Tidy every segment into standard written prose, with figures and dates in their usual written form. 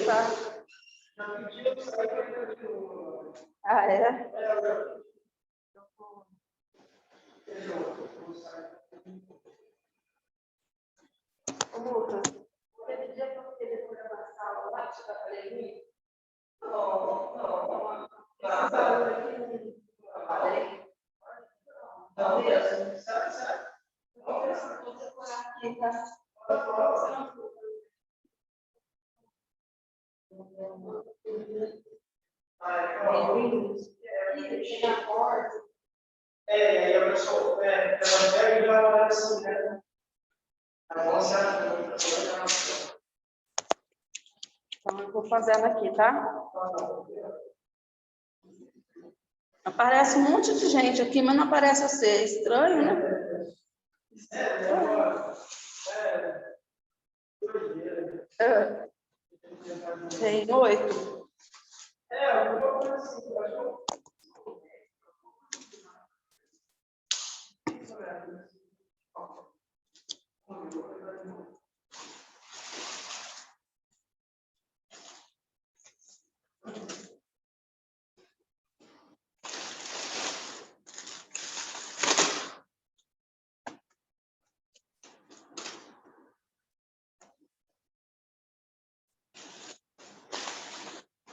tá? Ah, é? Ô, Lucas, você pedia para você depois da sala lá, que você está fazendo? Não. Esse barulho aqui não falei. Não mesmo? Certo? Você for aqui, tá? Aí a pessoa ela pega e vai olhar assim, né? Então, eu vou fazendo aqui, tá? Aparece um monte de gente aqui, mas não aparece você. Estranho, né? Tem 8.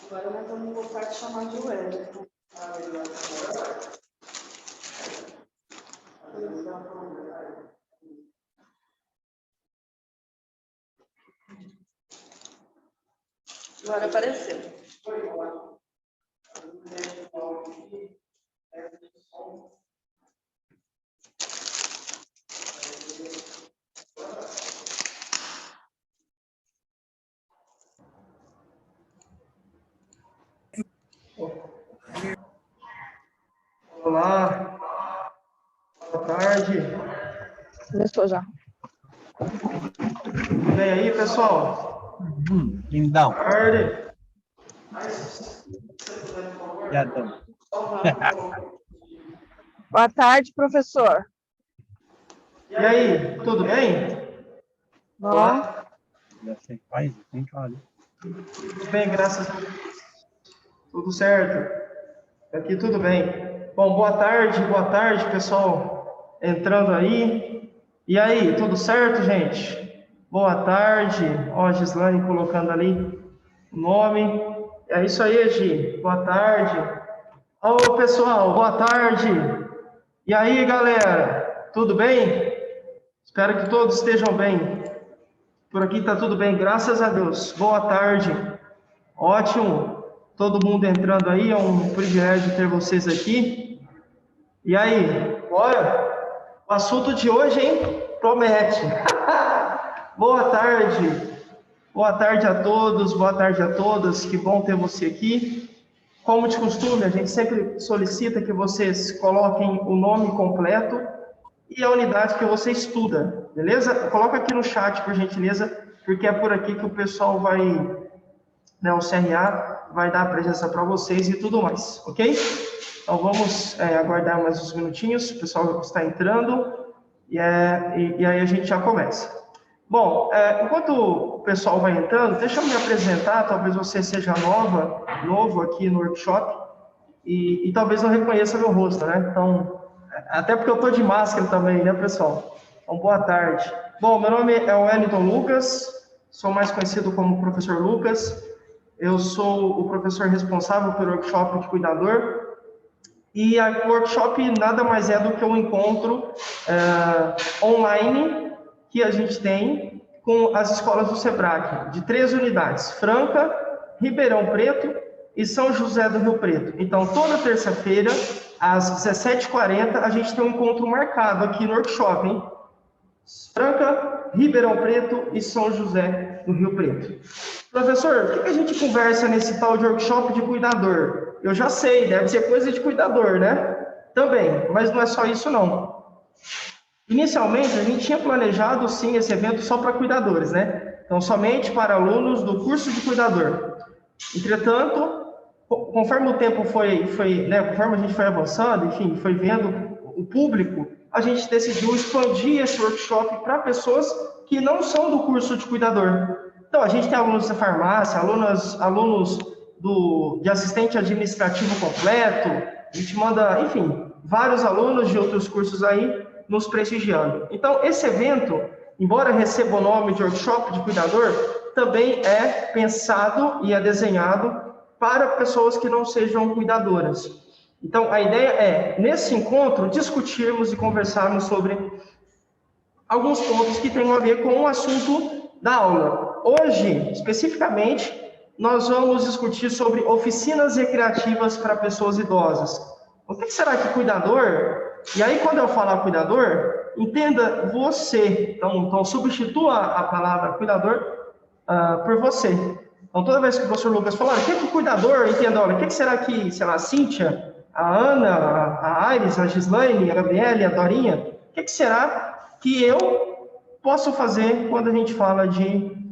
Agora nós vamos voltar a chamar de Wellington. Agora apareceu. Olá, boa tarde. Começou já. Tudo bem aí, pessoal? Lindão. Boa tarde. Obrigadão. Boa tarde, professor. E aí, tudo bem? Olá. Já sei que faz, tem que olhar. Tudo bem, graças a Deus. Tudo certo. Aqui tudo bem. Bom, boa tarde, pessoal. Entrando aí. E aí, tudo certo, gente? Boa tarde. Ó, a Gislaine colocando ali o nome. É isso aí, Gi. Boa tarde. Ô, pessoal, boa tarde. E aí, galera? Tudo bem? Espero que todos estejam bem. Por aqui está tudo bem, graças a Deus. Boa tarde. Ótimo. Todo mundo entrando aí, é um privilégio ter vocês aqui. E aí, bora? O assunto de hoje, hein? Promete. Boa tarde. Boa tarde a todos, boa tarde a todas. Que bom ter você aqui. Como de costume, a gente sempre solicita que vocês coloquem o nome completo e a unidade que você estuda, beleza? Coloca aqui no chat, por gentileza, porque é por aqui que o pessoal vai, né, o CRA vai dar a presença para vocês e tudo mais, ok? Então vamos aguardar mais uns minutinhos, o pessoal está entrando e aí a gente já começa. Bom, enquanto o pessoal vai entrando, deixa eu me apresentar, talvez você seja novo aqui no workshop e talvez não reconheça meu rosto, né? Então, até porque eu estou de máscara também, né, pessoal? Então, boa tarde. Bom, meu nome é Wellington Lucas, sou mais conhecido como Professor Lucas. Eu sou o professor responsável pelo workshop de cuidador. E o workshop nada mais é do que um encontro online que a gente tem com as escolas do SEBRAC, de 3 unidades, Franca, Ribeirão Preto e São José do Rio Preto. Então, toda terça-feira, às 17h40, a gente tem um encontro marcado aqui no workshop, hein? Franca, Ribeirão Preto e São José do Rio Preto. Professor, o que a gente conversa nesse tal de workshop de cuidador? Eu já sei, deve ser coisa de cuidador, né? Também, mas não é só isso não. Inicialmente, a gente tinha planejado, sim, esse evento só para cuidadores, né? Então, somente para alunos do curso de cuidador. Entretanto, conforme o tempo né, conforme a gente foi avançando, enfim, foi vendo o público, a gente decidiu expandir esse workshop para pessoas que não são do curso de cuidador. Então, a gente tem alunos da farmácia, alunos de assistente administrativo completo, a gente manda, enfim, vários alunos de outros cursos aí nos prestigiando. Então, esse evento, embora receba o nome de workshop de cuidador, também é pensado e é desenhado para pessoas que não sejam cuidadoras. Então, a ideia é, nesse encontro, discutirmos e conversarmos sobre alguns pontos que tenham a ver com o assunto da aula. Hoje, especificamente, nós vamos discutir sobre oficinas recreativas para pessoas idosas. O que será que cuidador? E aí, quando eu falar cuidador, entenda você. Então substitua a palavra cuidador por você. Então, toda vez que o professor Lucas falar, o que é que o cuidador entenda? Olha, o que será que, sei lá, a Cíntia, a Ana, a Aires, a Gislaine, a Gabriele, a Dorinha, o que será que eu posso fazer quando a gente fala de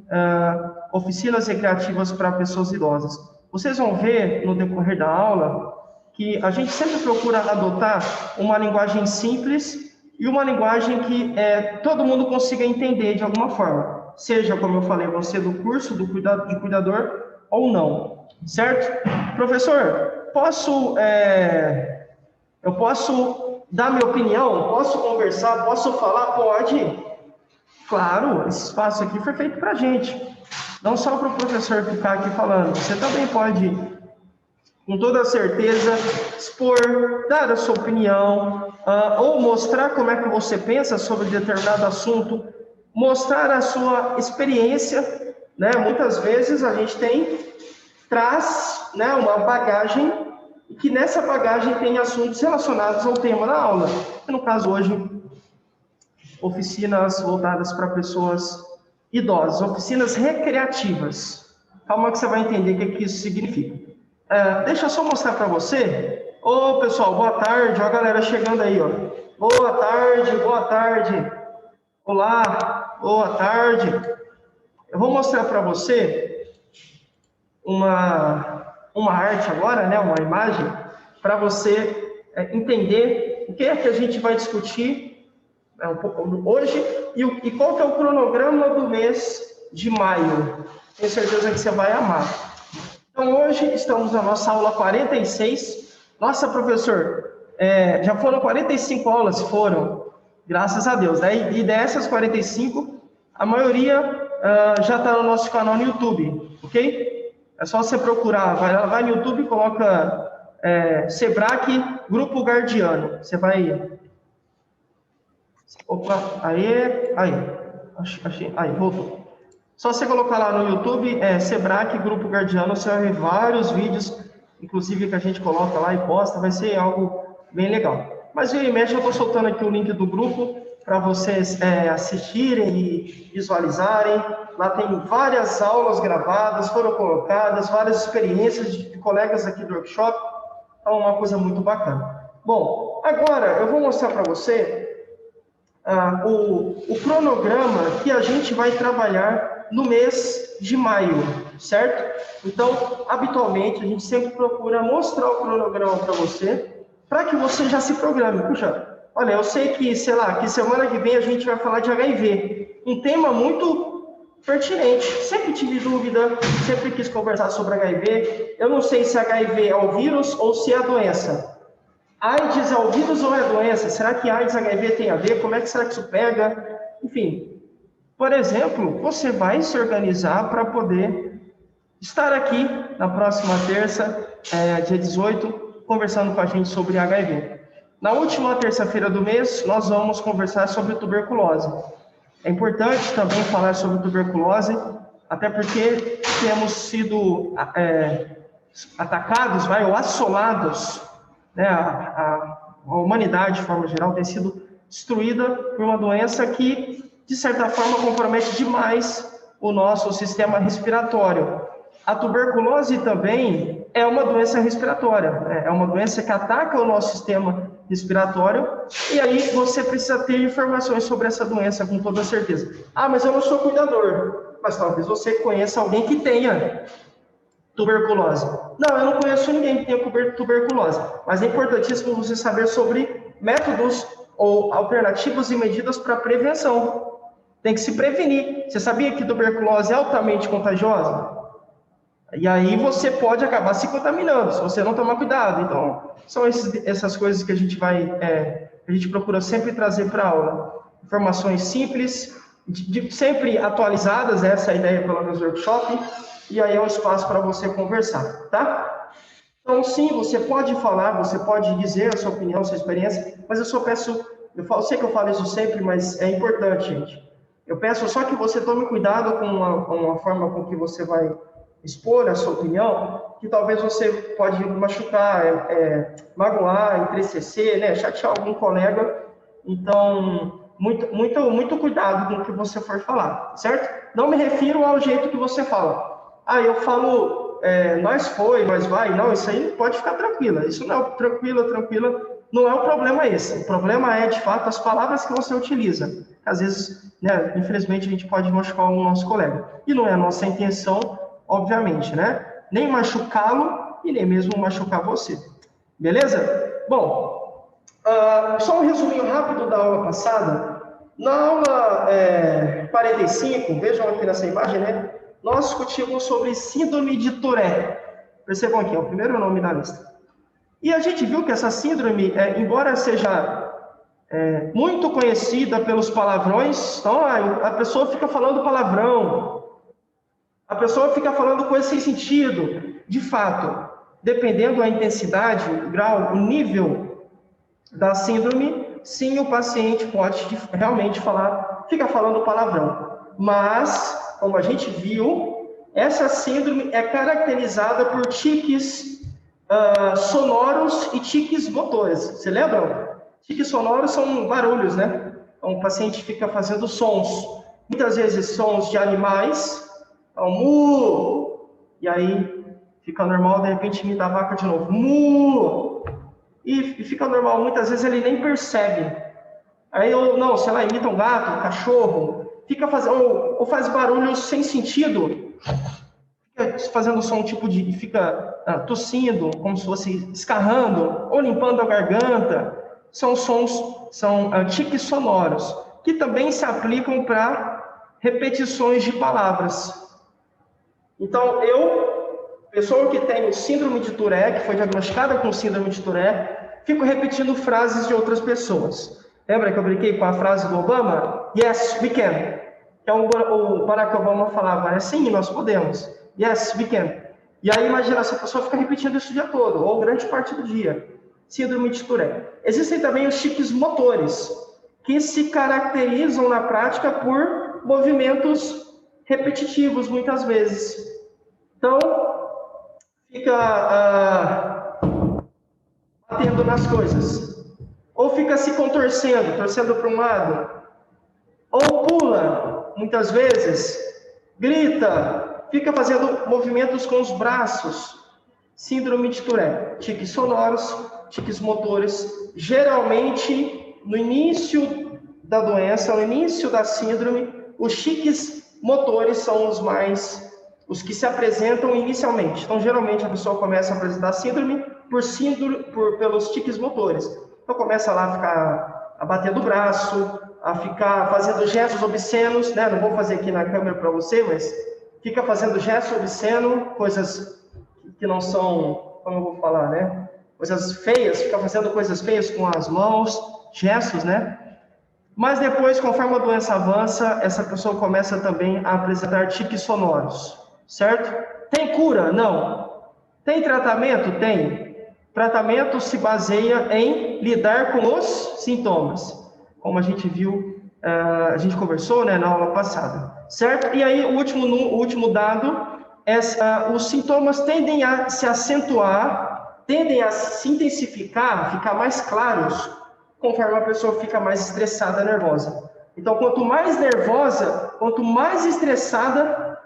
oficinas recreativas para pessoas idosas? Vocês vão ver no decorrer da aula que a gente sempre procura adotar uma linguagem simples e uma linguagem que todo mundo consiga entender de alguma forma. Seja, como eu falei, você do curso de cuidador ou não, certo? Professor, eu posso dar minha opinião? Posso conversar? Posso falar? Pode. Claro, esse espaço aqui foi feito para a gente. Não só para o professor ficar aqui falando. Você também pode, com toda certeza, expor, dar a sua opinião, ou mostrar como é que você pensa sobre determinado assunto, mostrar a sua experiência, né? Muitas vezes a gente traz, né, uma bagagem, e que nessa bagagem tem assuntos relacionados ao tema da aula. No caso hoje, oficinas voltadas para pessoas idosas, oficinas recreativas. Calma que você vai entender o que isso significa. Deixa eu só mostrar para você. Ô, pessoal, boa tarde. Ó, a galera chegando aí, ó. Boa tarde, boa tarde. Olá, boa tarde. Eu vou mostrar para você uma arte agora, né? Uma imagem, para você entender o que é que a gente vai discutir hoje e qual que é o cronograma do mês de maio. Tenho certeza que você vai amar. Então, hoje estamos na nossa aula 46. Nossa, professor, já foram 45 aulas, graças a Deus, né? E dessas 45, a maioria já está no nosso canal no YouTube, ok? É só você procurar, vai no YouTube e coloca Sebrae Grupo Guardiano. Você vai... Opa, aí, achei, aí, voltou. Só você colocar lá no YouTube, Sebrae Grupo Guardiano, você vai ver vários vídeos, inclusive que a gente coloca lá e posta, vai ser algo bem legal. Mas vira e mexe, eu estou soltando aqui o link do grupo para vocês assistirem e visualizarem. Lá tem várias aulas gravadas, foram colocadas, várias experiências de colegas aqui do workshop. Então, uma coisa muito bacana. Bom, agora eu vou mostrar para você o cronograma que a gente vai trabalhar no mês de maio, certo? Então, habitualmente, a gente sempre procura mostrar o cronograma para você, para que você já se programe. Puxa, olha, eu sei que, sei lá, que semana que vem a gente vai falar de HIV, um tema muito pertinente. Sempre tive dúvida, sempre quis conversar sobre HIV. Eu não sei se HIV é o vírus ou se é a doença. AIDS é o vírus ou é a doença? Será que AIDS e HIV tem a ver? Como é que será que isso pega? Enfim, por exemplo, você vai se organizar para poder estar aqui na próxima terça, dia 18, conversando com a gente sobre HIV. Na última terça-feira do mês, nós vamos conversar sobre tuberculose. É importante também falar sobre tuberculose, até porque temos sido atacados, ou assolados, né? A humanidade, de forma geral, tem sido destruída por uma doença que, de certa forma, compromete demais o nosso sistema respiratório. A tuberculose também é uma doença respiratória, né? É uma doença que ataca o nosso sistema respiratório, e aí você precisa ter informações sobre essa doença com toda certeza. Ah, mas eu não sou cuidador. Mas talvez você conheça alguém que tenha tuberculose. Não, eu não conheço ninguém que tenha tuberculose, mas é importantíssimo você saber sobre métodos ou alternativas e medidas para prevenção. tem que se prevenir. Você sabia que tuberculose é altamente contagiosa? E aí você pode acabar se contaminando, se você não tomar cuidado. Então, são essas coisas que a gente a gente procura sempre trazer para a aula. Informações simples, sempre atualizadas, essa é a ideia pelo menos do workshop, e aí é um espaço para você conversar, tá? Então, sim, você pode falar, você pode dizer a sua opinião, a sua experiência, mas eu só peço, eu sei que eu falo isso sempre, mas é importante, gente. Eu peço só que você tome cuidado com a forma com que você vai expor a sua opinião, que talvez você pode machucar, magoar, entristecer, né, chatear algum colega. Então, muito cuidado com o que você for falar, certo? Não me refiro ao jeito que você fala. Ah, eu falo, nós foi, nós vai. Não, isso aí pode ficar tranquila. Isso não é tranquila. Não é o problema esse. O problema é, de fato, as palavras que você utiliza. Às vezes, né, infelizmente, a gente pode machucar o nosso colega. E não é a nossa intenção, obviamente, né? Nem machucá-lo e nem mesmo machucar você. Beleza? Bom, só um resuminho rápido da aula passada. Na aula 45, vejam aqui nessa imagem, né? Nós discutimos sobre síndrome de Tourette. Percebam aqui, é o primeiro nome da lista. E a gente viu que essa síndrome, embora seja muito conhecida pelos palavrões, então a pessoa fica falando palavrão, a pessoa fica falando coisa sem sentido. De fato, dependendo da intensidade, o grau, o nível da síndrome, sim, o paciente pode realmente fica falando palavrão. Mas, como a gente viu, essa síndrome é caracterizada por tiques sonoros e tiques motores. Você lembra? Tiques sonoros são barulhos, né? Então, o paciente fica fazendo sons, muitas vezes sons de animais, então, mu, e aí fica normal, de repente imita a vaca de novo, mu, e fica normal, muitas vezes ele nem percebe. Aí, não, sei lá, imita um gato, um cachorro, fica fazendo, ou faz barulhos sem sentido, fica fazendo som fica tossindo, como se fosse escarrando, ou limpando a garganta. São sons, são tiques sonoros, que também se aplicam para repetições de palavras. Então, pessoa que tem síndrome de Tourette, que foi diagnosticada com síndrome de Tourette, fico repetindo frases de outras pessoas. Lembra que eu brinquei com a frase do Obama? Yes, we can. Que o Barack Obama falava, sim, nós podemos. Yes, we can. E aí, imagina, essa pessoa fica repetindo isso o dia todo, ou grande parte do dia. Síndrome de Tourette. Existem também os tiques motores, que se caracterizam na prática por movimentos repetitivos, muitas vezes. Então, fica batendo nas coisas. Ou fica se torcendo para um lado. Ou pula, muitas vezes. Grita, fica fazendo movimentos com os braços. Síndrome de Tourette. Tiques sonoros, tiques motores. Geralmente, no início da doença, no início da síndrome, os tiques motores são os que se apresentam inicialmente. Então, geralmente, a pessoa começa a apresentar síndrome pelos tiques motores. Então, começa lá a bater do braço, a ficar fazendo gestos obscenos, né? Não vou fazer aqui na câmera para você, mas fica fazendo gestos obscenos, coisas que não são, como eu vou falar, né? Coisas feias, fica fazendo coisas feias com as mãos, gestos, né? Mas depois, conforme a doença avança, essa pessoa começa também a apresentar tiques sonoros, certo? Tem cura? Não. Tem tratamento? Tem. Tratamento se baseia em lidar com os sintomas, como a gente viu, a gente conversou, né, na aula passada, certo? E aí, o último dado é os sintomas tendem a se acentuar, tendem a se intensificar, ficar mais claros, conforme a pessoa fica mais estressada, nervosa. Então, quanto mais nervosa, quanto mais estressada,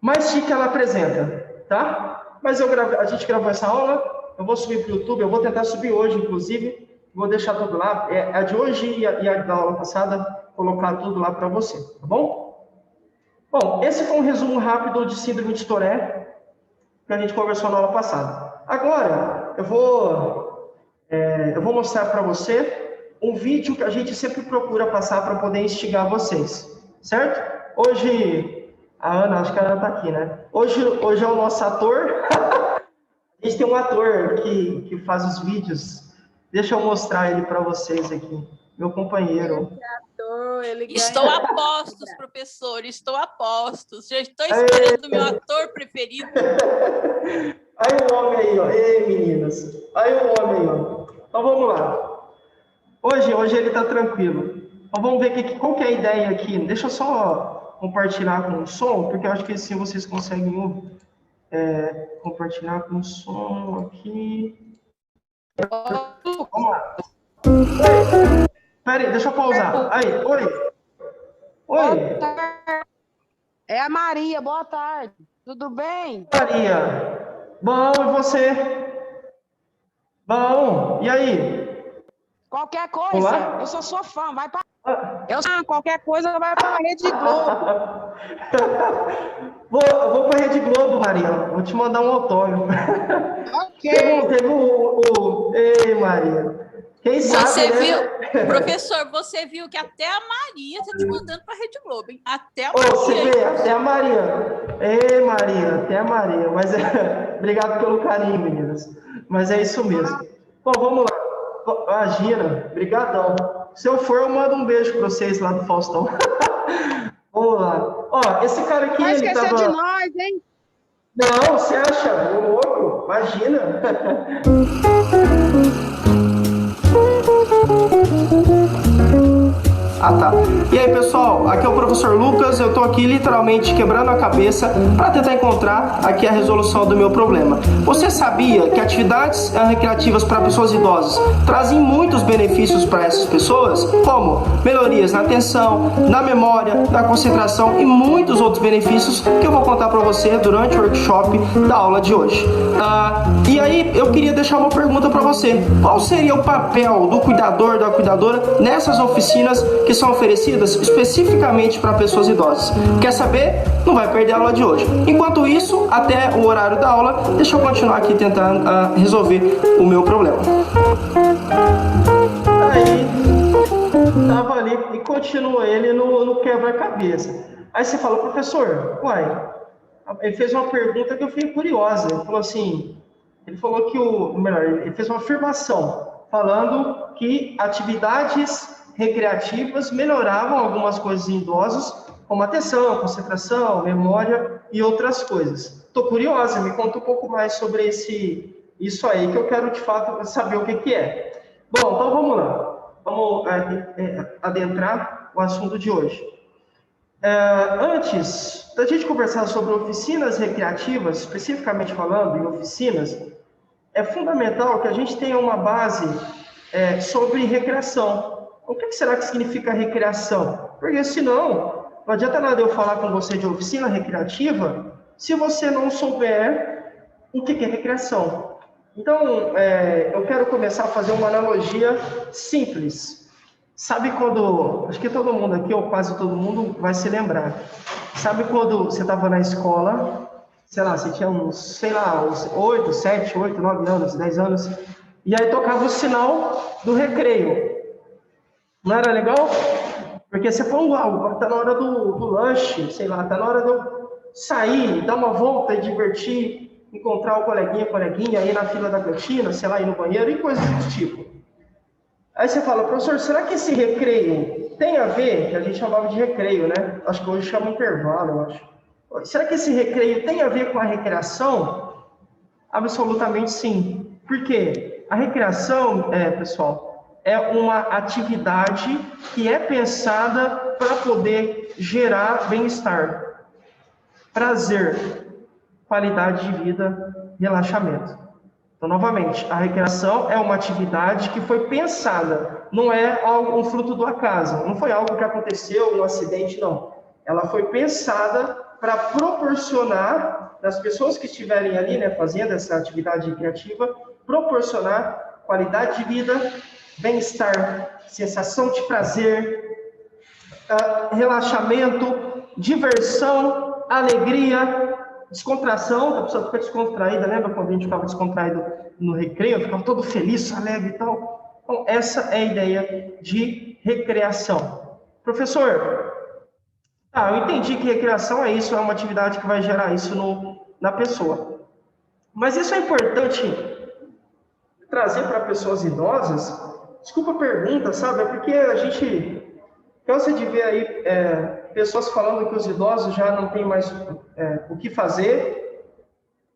mais tique ela apresenta, tá? Mas a gente gravou essa aula, eu vou subir para o YouTube, eu vou tentar subir hoje, inclusive, vou deixar tudo lá, a de hoje e a da aula passada, colocar tudo lá para você, tá bom? Bom, esse foi um resumo rápido de síndrome de Tourette, que a gente conversou na aula passada. Agora, eu vou mostrar para você um vídeo que a gente sempre procura passar para poder instigar vocês. certo? Hoje, a Ana, acho que a Ana tá aqui, né? Hoje é o nosso ator. A gente tem um ator que faz os vídeos. Deixa eu mostrar ele para vocês aqui. Meu companheiro. Estou a postos, professor, estou a postos. Já estou esperando o meu ator preferido. Aí o homem aí, ó. Ei, meninas. Aí o homem aí, ó. Então vamos lá. Hoje ele tá tranquilo. Então vamos ver qual que é a ideia aqui. Deixa eu só compartilhar com o som, porque eu acho que assim vocês conseguem ouvir. Compartilhar com o som aqui. Vamos lá. Peraí, deixa eu pausar. Aí, oi. Oi. É a Maria, boa tarde. Tudo bem? Maria. Bom, e você? Bom, e aí? Qualquer coisa, Olá? eu sou sua fã, vai para. Eu sou qualquer coisa, vai para a Rede Globo. Vou para a Rede Globo, Maria. Vou te mandar um autógrafo. Ok. Ei, Maria. Quem sabe, Você né? viu, professor, você viu que até a Maria está te mandando para a Rede Globo, hein? Até a Você Maria. vê, até a Maria. Ei, Maria, até a Maria. Mas obrigado pelo carinho, meninas. Mas é isso mesmo. Bom, vamos lá. Imagina, brigadão. Se eu for, eu mando um beijo para vocês lá do Faustão. Vamos lá. Ó, esse cara aqui, Vai ele esquecer tava... de nós, hein? Não, você acha? Ô, louco, imagina. Ah, tá. E aí, pessoal, aqui é o professor Lucas, eu tô aqui literalmente quebrando a cabeça para tentar encontrar aqui a resolução do meu problema. Você sabia que atividades recreativas para pessoas idosas trazem muitos benefícios para essas pessoas, como melhorias na atenção, na memória, na concentração e muitos outros benefícios que eu vou contar para você durante o workshop da aula de hoje. E aí, eu queria deixar uma pergunta para você. Qual seria o papel do cuidador, da cuidadora nessas oficinas que são oferecidas especificamente para pessoas idosas? Quer saber? Não vai perder a aula de hoje. Enquanto isso, até o horário da aula, deixa eu continuar aqui tentando resolver o meu problema. Aí, tava ali e continua ele no quebra-cabeça. Aí você fala, professor, uai, ele fez uma pergunta que eu fiquei curiosa. Ele falou assim, ele fez uma afirmação, falando que atividades recreativas melhoravam algumas coisas em idosos, como atenção, concentração, memória e outras coisas. Estou curiosa, me conta um pouco mais sobre isso aí, que eu quero de fato saber o que é. Bom, então vamos lá. Vamos adentrar o assunto de hoje. Antes da gente conversar sobre oficinas recreativas, especificamente falando em oficinas, é fundamental que a gente tenha uma base sobre recreação. O que será que significa recreação? Porque senão, não adianta nada eu falar com você de oficina recreativa se você não souber o que é recreação. Então, eu quero começar a fazer uma analogia simples. Sabe quando, acho que todo mundo aqui, ou quase todo mundo, vai se lembrar. Sabe quando você estava na escola, sei lá, você tinha uns 8, 7, 8, 9 anos, 10 anos, e aí tocava o sinal do recreio. Não era legal? Porque você falou, tá na hora do lanche, sei lá, tá na hora de eu sair, dar uma volta e divertir, encontrar o coleguinha, ir na fila da cantina, sei lá, ir no banheiro e coisas desse tipo. Aí você fala, professor, será que esse recreio tem a ver, que a gente chamava de recreio, né? Acho que hoje chama intervalo, eu acho. Será que esse recreio tem a ver com a recreação? Absolutamente sim. Por quê? A recreação, pessoal, é uma atividade que é pensada para poder gerar bem-estar, prazer, qualidade de vida, relaxamento. Então, novamente, a recreação é uma atividade que foi pensada, não é um fruto do acaso, não foi algo que aconteceu, um acidente, não. Ela foi pensada para proporcionar, das pessoas que estiverem ali, né, fazendo essa atividade recreativa, proporcionar qualidade de vida, bem-estar, sensação de prazer, relaxamento, diversão, alegria, descontração. A pessoa fica descontraída, lembra quando a gente ficava descontraído no recreio, ficava todo feliz, alegre e tal? Então, essa é a ideia de recreação. Professor, Ah, eu entendi que recreação é isso, é uma atividade que vai gerar isso na pessoa. Mas isso é importante trazer para pessoas idosas. Desculpa a pergunta, sabe? É porque a gente cansa de ver aí pessoas falando que os idosos já não têm mais o que fazer,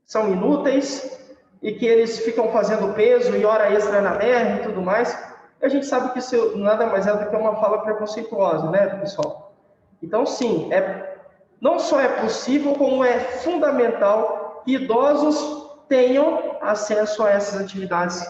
são inúteis, e que eles ficam fazendo peso e hora extra na BR e tudo mais. E a gente sabe que isso nada mais é do que uma fala preconceituosa, né, pessoal? Então, sim, não só é possível, como é fundamental que idosos tenham acesso a essas atividades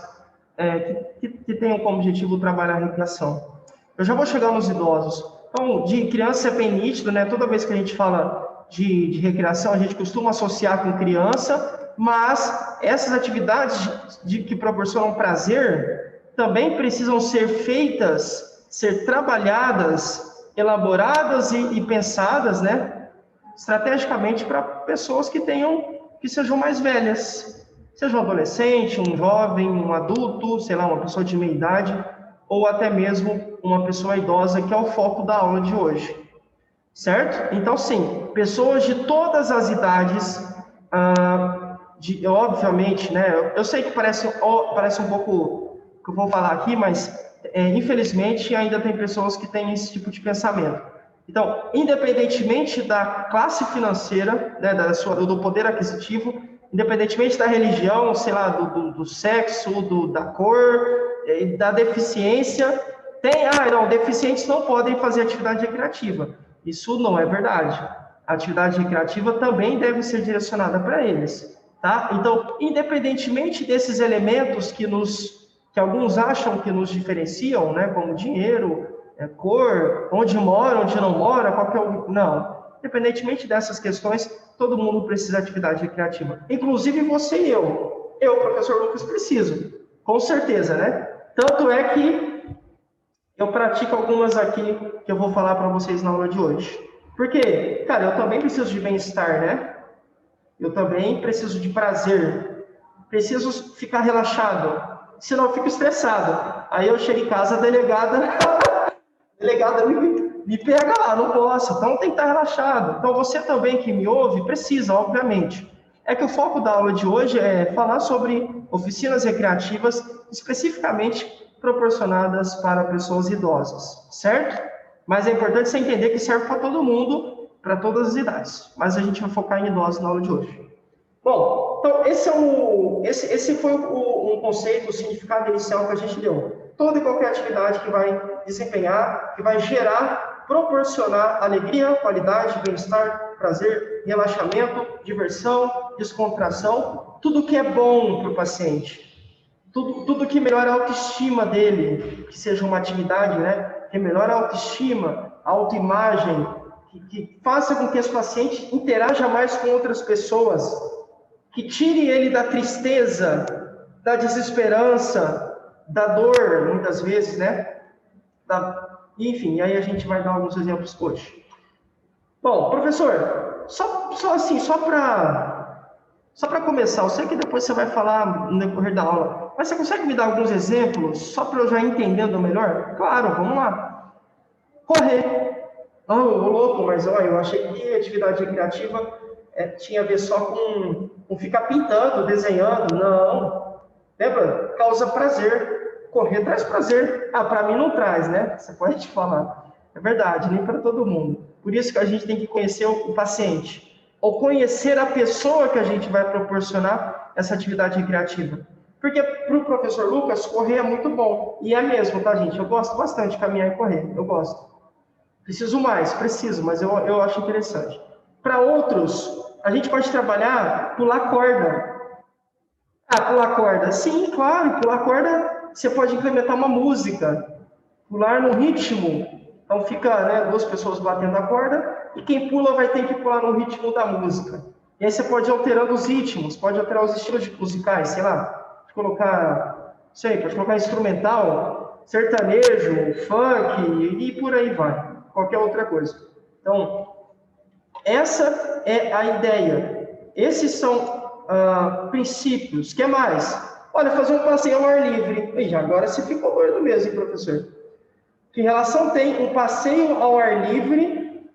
que tenham como objetivo trabalhar a recreação. Eu já vou chegar nos idosos. Então, de criança é bem nítido, né? Toda vez que a gente fala de recreação, a gente costuma associar com criança, mas essas atividades que proporcionam prazer também precisam ser feitas, ser trabalhadas, elaboradas e pensadas, né, estrategicamente para pessoas que sejam mais velhas, seja um adolescente, um jovem, um adulto, sei lá, uma pessoa de meia idade, ou até mesmo uma pessoa idosa, que é o foco da aula de hoje, certo? Então, sim, pessoas de todas as idades, obviamente, né, eu sei que parece um pouco o que eu vou falar aqui, mas infelizmente ainda tem pessoas que têm esse tipo de pensamento. Então, independentemente da classe financeira, né, do poder aquisitivo, independentemente da religião, sei lá, do sexo, da cor, da deficiência, deficientes não podem fazer atividade recreativa. Isso não é verdade. A atividade recreativa também deve ser direcionada para eles, tá? Então, independentemente desses elementos que alguns acham que nos diferenciam, né, como dinheiro, cor, onde mora, onde não mora, não. Independentemente dessas questões, todo mundo precisa de atividade recreativa. Inclusive você e eu. Eu, professor Lucas, preciso. Com certeza, né? Tanto é que eu pratico algumas aqui que eu vou falar para vocês na aula de hoje. Porque, cara, eu também preciso de bem-estar, né? Eu também preciso de prazer. Preciso ficar relaxado. Senão eu fico estressado. Aí eu chego em casa, a delegada me pega lá, não posso. Então tem que estar relaxado. Então você também que me ouve, precisa, obviamente. É que o foco da aula de hoje é falar sobre oficinas recreativas especificamente proporcionadas para pessoas idosas, certo? Mas é importante você entender que serve para todo mundo, para todas as idades. Mas a gente vai focar em idosos na aula de hoje. Bom, então esse foi um conceito, o significado inicial que a gente deu. Toda e qualquer atividade que vai desempenhar, que vai gerar, proporcionar alegria, qualidade, bem-estar, prazer, relaxamento, diversão, descontração, tudo que é bom para o paciente. Tudo que melhora a autoestima dele, que seja uma atividade, né, que melhora a autoestima, a autoimagem, que faça com que esse paciente interaja mais com outras pessoas, que tire ele da tristeza, da desesperança, da dor, muitas vezes, né? Enfim, aí a gente vai dar alguns exemplos hoje. Bom, professor, só para começar, eu sei que depois você vai falar no decorrer da aula, mas você consegue me dar alguns exemplos, só para eu já ir entendendo melhor? Claro, vamos lá. Correr. Ô louco, mas olha, eu achei que atividade recreativa tinha a ver só com ficar pintando, desenhando. Não. Lembra? Causa prazer. Correr traz prazer. Para mim não traz, né? Você pode falar. É verdade, nem para todo mundo. Por isso que a gente tem que conhecer o paciente. Ou conhecer a pessoa que a gente vai proporcionar essa atividade recreativa. Porque para o professor Lucas, correr é muito bom. E é mesmo, tá, gente? Eu gosto bastante de caminhar e correr. Eu gosto. Preciso, mas eu acho interessante. Para outros, a gente pode trabalhar, pular corda. Pular corda. Sim, claro, pular corda, você pode implementar uma música. Pular no ritmo. Então fica, né, duas pessoas batendo a corda, e quem pula vai ter que pular no ritmo da música. E aí você pode ir alterando os ritmos, pode alterar os estilos musicais, sei lá, pode colocar instrumental, sertanejo, funk, e por aí vai. Qualquer outra coisa. Então, essa é a ideia. Esses são princípios. O que mais? Olha, fazer um passeio ao ar livre. E agora você ficou doido mesmo, hein, professor? Que relação tem um passeio ao ar livre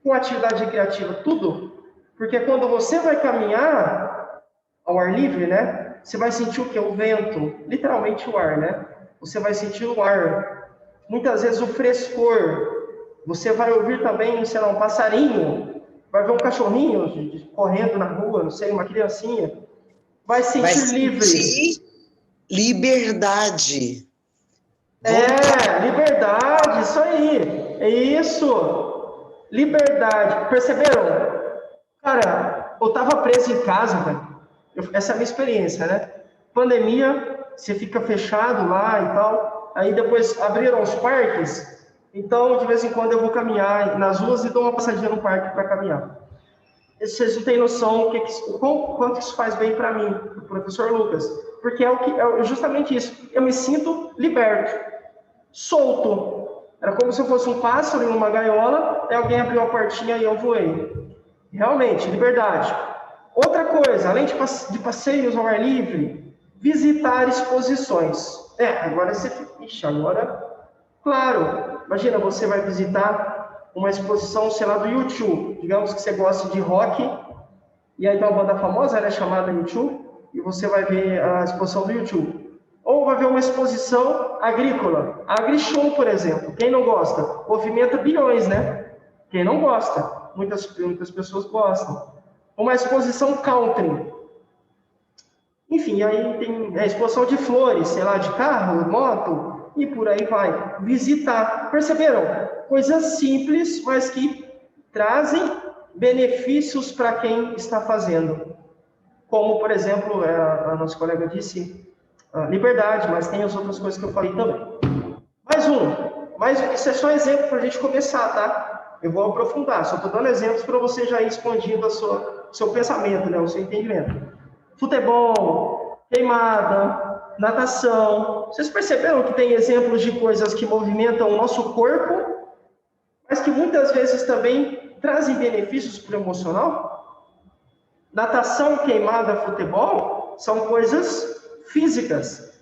com atividade recreativa, tudo. Porque quando você vai caminhar ao ar livre, né? Você vai sentir o quê? O vento, literalmente o ar, né? Você vai sentir o ar. Muitas vezes o frescor. Você vai ouvir também, sei lá, um passarinho. Vai ver um cachorrinho correndo na rua, não sei, uma criancinha. Vai sentir livre. Liberdade. Liberdade, isso aí. É isso. Liberdade. Perceberam? Cara, eu tava preso em casa, velho. Essa é a minha experiência, né? Pandemia, você fica fechado lá e tal. Aí depois abriram os parques. Então, de vez em quando eu vou caminhar nas ruas e dou uma passadinha no parque para caminhar. Vocês não têm noção quanto isso faz bem para mim, o professor Lucas. Porque é justamente isso. Eu me sinto liberto, solto. Era como se eu fosse um pássaro em uma gaiola, e alguém abriu a portinha e eu voei. Realmente, liberdade. Outra coisa, além de passeios ao ar livre, visitar exposições. Agora você... Claro, imagina, você vai visitar uma exposição, sei lá, do YouTube. Digamos que você gosta de rock, e aí tem uma banda famosa, né, chamada YouTube, e você vai ver a exposição do YouTube. Ou vai ver uma exposição agrícola. A AgriShow, por exemplo. Quem não gosta? Movimenta bilhões, né? Quem não gosta? Muitas pessoas gostam. Uma exposição country. Enfim, aí tem a exposição de flores, sei lá, de carro, moto, e por aí vai. Visitar. Perceberam? Coisas simples, mas que trazem benefícios para quem está fazendo. Como, por exemplo, a nossa colega disse, liberdade, mas tem as outras coisas que eu falei também. Mais isso é só exemplo para a gente começar, tá? Eu vou aprofundar, só estou dando exemplos para você já ir expandindo o seu pensamento, né, o seu entendimento. Futebol, queimada, natação. Vocês perceberam que tem exemplos de coisas que movimentam o nosso corpo, mas que muitas vezes também trazem benefícios para o emocional? Natação, queimada, futebol são coisas físicas,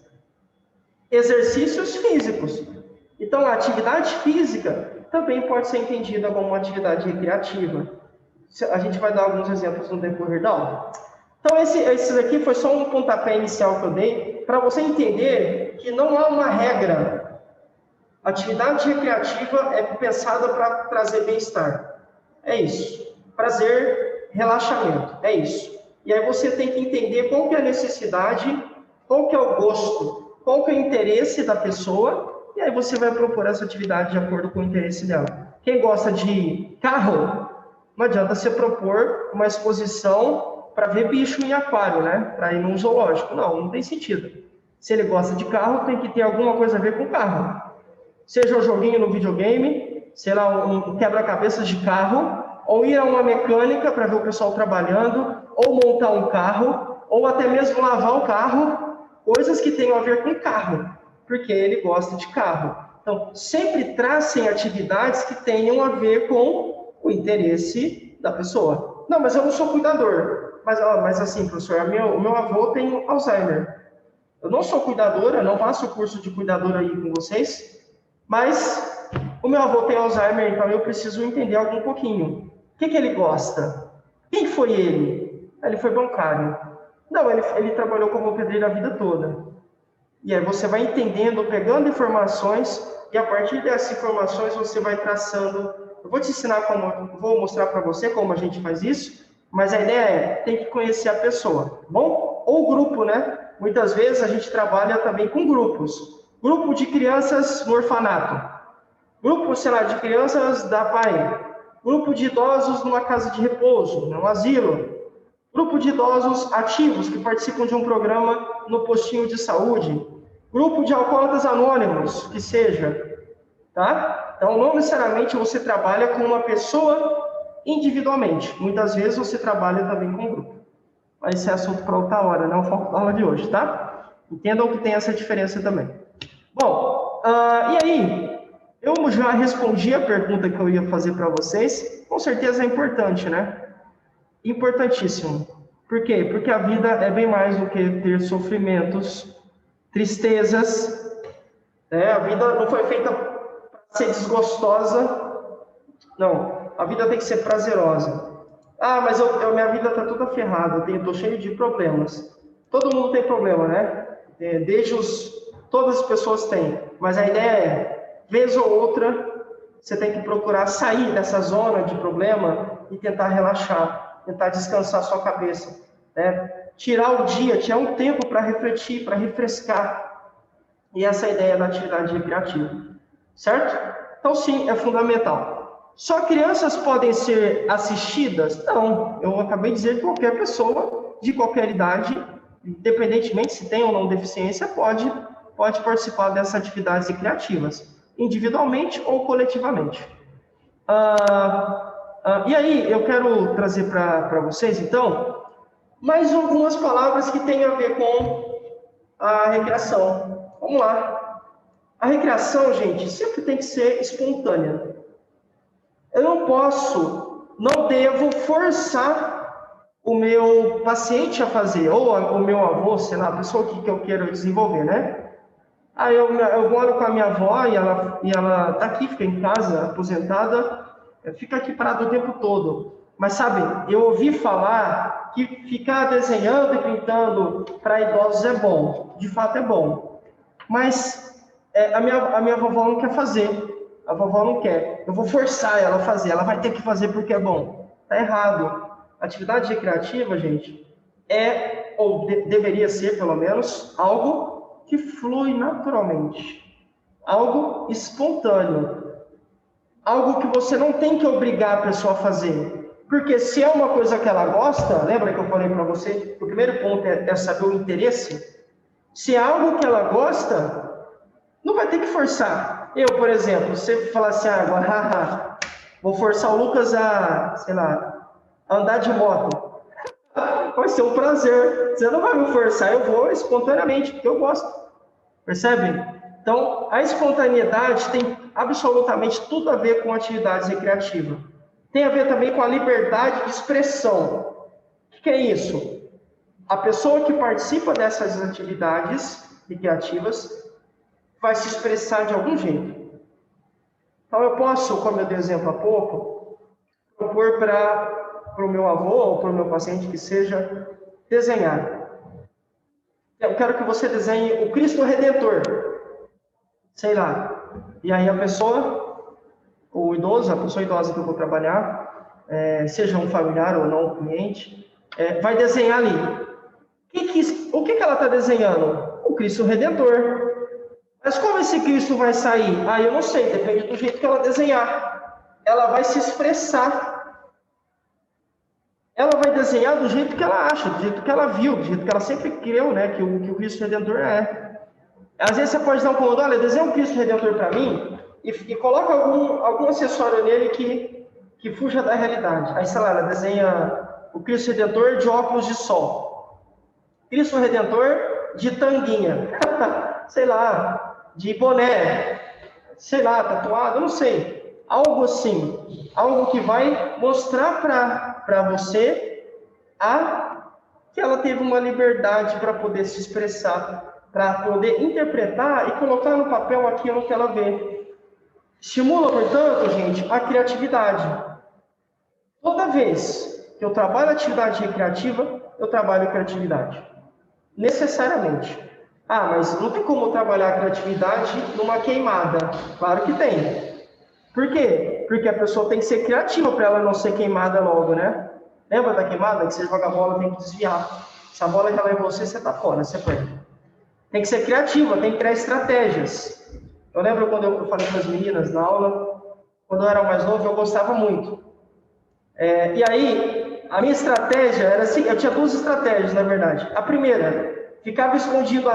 exercícios físicos. Então, a atividade física também pode ser entendida como uma atividade recreativa. A gente vai dar alguns exemplos no decorrer da aula. Então, esse aqui foi só um pontapé inicial que eu dei para você entender que não há uma regra. Atividade recreativa é pensada para trazer bem-estar. É isso. Prazer, relaxamento. É isso. E aí você tem que entender qual que é a necessidade, qual que é o gosto, qual que é o interesse da pessoa, e aí você vai propor essa atividade de acordo com o interesse dela. Quem gosta de carro, não adianta você propor uma exposição para ver bicho em aquário, né? Para ir num zoológico. Não tem sentido. Se ele gosta de carro, tem que ter alguma coisa a ver com carro. Seja um joguinho no videogame, sei lá, um quebra-cabeças de carro, ou ir a uma mecânica para ver o pessoal trabalhando, ou montar um carro, ou até mesmo lavar o carro, coisas que tenham a ver com carro, porque ele gosta de carro. Então, sempre tracem atividades que tenham a ver com o interesse da pessoa. Não, mas eu não sou cuidador. Mas assim, professor, o meu avô tem Alzheimer. Eu não sou cuidadora, não faço o curso de cuidadora aí com vocês, mas o meu avô tem Alzheimer, então eu preciso entender um pouquinho. O que ele gosta? Quem foi ele? Ele foi bancário. Não, ele trabalhou como pedreiro a vida toda. E aí você vai entendendo, pegando informações, e a partir dessas informações você vai traçando. Eu vou te ensinar vou mostrar para você como a gente faz isso, mas a ideia tem que conhecer a pessoa, tá bom? Ou grupo, né? Muitas vezes a gente trabalha também com grupos. Grupo de crianças no orfanato. Grupo, sei lá, de crianças da PAI. Grupo de idosos numa casa de repouso, num asilo. Grupo de idosos ativos que participam de um programa no postinho de saúde. Grupo de alcoólatras anônimos, que seja. Tá? Então, não necessariamente você trabalha com uma pessoa individualmente. Muitas vezes você trabalha também com um grupo. Mas esse é assunto para outra hora, não é o foco da aula de hoje, tá? Entendam que tem essa diferença também. Bom, e aí? Eu já respondi a pergunta que eu ia fazer para vocês. Com certeza é importante, né? Importantíssimo. Por quê? Porque a vida é bem mais do que ter sofrimentos, tristezas. A vida não foi feita para ser desgostosa. Não. a vida tem que ser prazerosa. Ah, mas minha vida está toda ferrada, eu estou cheio de problemas. Todo mundo tem problema, né? Todas as pessoas têm, mas a ideia é, vez ou outra, você tem que procurar sair dessa zona de problema e tentar relaxar, tentar descansar a sua cabeça, né? Tirar o dia, tirar um tempo para refletir, para refrescar. E essa é a ideia da atividade recreativa, certo? Então, sim, é fundamental. Só crianças podem ser assistidas? Não, eu acabei de dizer que qualquer pessoa, de qualquer idade, independentemente se tem ou não deficiência, pode participar dessas atividades recreativas, individualmente ou coletivamente. E aí, eu quero trazer para vocês, então, mais algumas palavras que têm a ver com a recreação. Vamos lá. A recreação, gente, sempre tem que ser espontânea. Eu não devo forçar o meu paciente a fazer, ou o meu avô, sei lá, a pessoa que eu quero desenvolver, né? Aí eu moro com a minha avó e ela tá aqui, fica em casa, aposentada, fica aqui parada o tempo todo. Mas sabe, eu ouvi falar que ficar desenhando e pintando para idosos é bom, de fato é bom. Mas a minha vovó não quer fazer, a vovó não quer. Eu vou forçar ela a fazer, ela vai ter que fazer porque é bom. Tá errado. Atividade recreativa, gente, ou deveria ser pelo menos, algo que flui naturalmente, algo espontâneo, algo que você não tem que obrigar a pessoa a fazer, porque se é uma coisa que ela gosta, lembra que eu falei para você, o primeiro ponto é saber o interesse, se é algo que ela gosta, não vai ter que forçar. Eu, por exemplo, você falar assim, agora, vou forçar o Lucas a, sei lá, andar de moto, vai ser um prazer. Você não vai me forçar, eu vou espontaneamente, porque eu gosto. Percebe? Então, a espontaneidade tem absolutamente tudo a ver com atividades recreativas. Tem a ver também com a liberdade de expressão. O que é isso? A pessoa que participa dessas atividades recreativas vai se expressar de algum jeito. Então, eu posso, como eu dei exemplo há pouco, propor para o meu avô ou para o meu paciente que seja desenhar. Eu quero que você desenhe o Cristo Redentor. Sei lá. E aí a pessoa, o idoso, a pessoa idosa que eu vou trabalhar, seja um familiar ou não um cliente, vai desenhar ali. O que ela está desenhando? O Cristo Redentor. Mas como esse Cristo vai sair? Eu não sei, depende do jeito que ela desenhar. Ela vai se expressar. Ela vai desenhar do jeito que ela acha, do jeito que ela viu, do jeito que ela sempre creu, né, que o Cristo Redentor é. Às vezes você pode dar um comando, olha, desenha um Cristo Redentor para mim e coloca algum acessório nele que fuja da realidade. Aí, sei lá, ela desenha o Cristo Redentor de óculos de sol. Cristo Redentor de tanguinha. Sei lá, de boné. Sei lá, tatuado, não sei. Algo assim. Algo que vai mostrar para você que ela teve uma liberdade para poder se expressar, para poder interpretar e colocar no papel aquilo que ela vê. Estimula, portanto, gente, a criatividade. Toda vez que eu trabalho atividade recreativa, eu trabalho criatividade. Necessariamente. Mas não tem como trabalhar a criatividade numa queimada. Claro que tem. Por quê? Porque a pessoa tem que ser criativa para ela não ser queimada logo, né? Lembra da queimada? Que você joga a bola, tem que desviar. Se a bola cair em você, você está fora, você perde. Tem que ser criativa, tem que criar estratégias. Eu lembro quando eu falei com as meninas na aula, quando eu era mais novo, eu gostava muito. E aí, a minha estratégia era assim, eu tinha duas estratégias, na verdade. A primeira, ficava escondido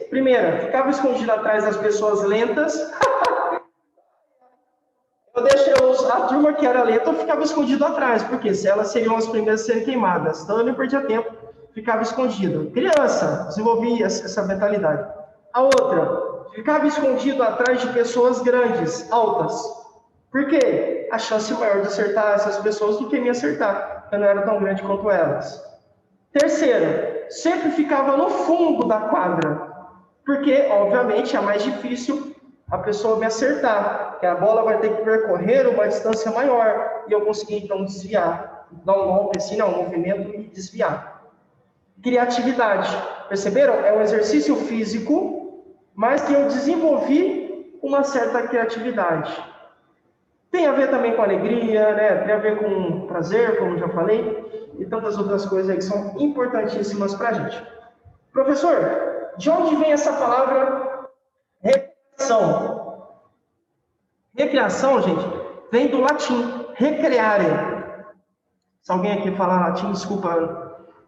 Primeira, ficava escondido atrás das pessoas lentas. Eu deixei a turma que era lenta, eu ficava escondido atrás, porque se elas seriam as primeiras a serem queimadas, então eu não perdia tempo, ficava escondido. Criança, desenvolvi essa mentalidade. A outra, ficava escondido atrás de pessoas grandes, altas. Por quê? A chance maior de acertar essas pessoas do que me acertar, eu não era tão grande quanto elas. Terceira, sempre ficava no fundo da quadra, porque, obviamente, é mais difícil a pessoa me acertar, que a bola vai ter que percorrer uma distância maior, e eu conseguir, então, desviar, dar um golpe assim, um movimento e desviar. Criatividade, perceberam? É um exercício físico, mas que eu desenvolvi uma certa criatividade. Tem a ver também com alegria, né? Tem a ver com prazer, como já falei, e tantas outras coisas aí que são importantíssimas para a gente. Professor, de onde vem essa palavra recreação? Recreação, gente, vem do latim, recreare. Se alguém aqui falar latim, desculpa,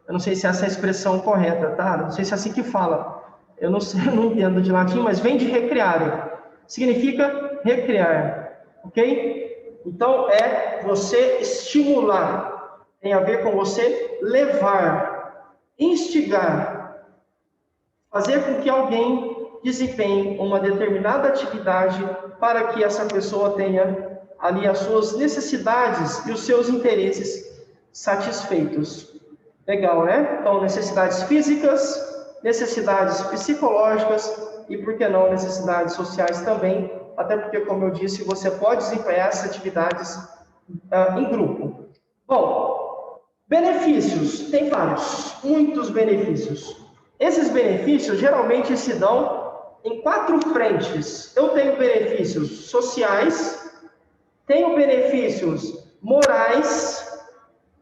eu não sei se essa é a expressão correta, tá? Não sei se é assim que fala. Eu não sei, eu não entendo de latim, mas vem de recreare. Significa recriar, ok? Então, é você estimular. Tem a ver com você levar, instigar, fazer com que alguém desempenhe uma determinada atividade para que essa pessoa tenha ali as suas necessidades e os seus interesses satisfeitos. Legal, né? Então, necessidades físicas, necessidades psicológicas e, por que não, necessidades sociais também, até porque, como eu disse, você pode desempenhar essas atividades em grupo. Bom, benefícios, tem vários, muitos benefícios. Esses benefícios geralmente se dão em 4 frentes. Eu tenho benefícios sociais, tenho benefícios morais,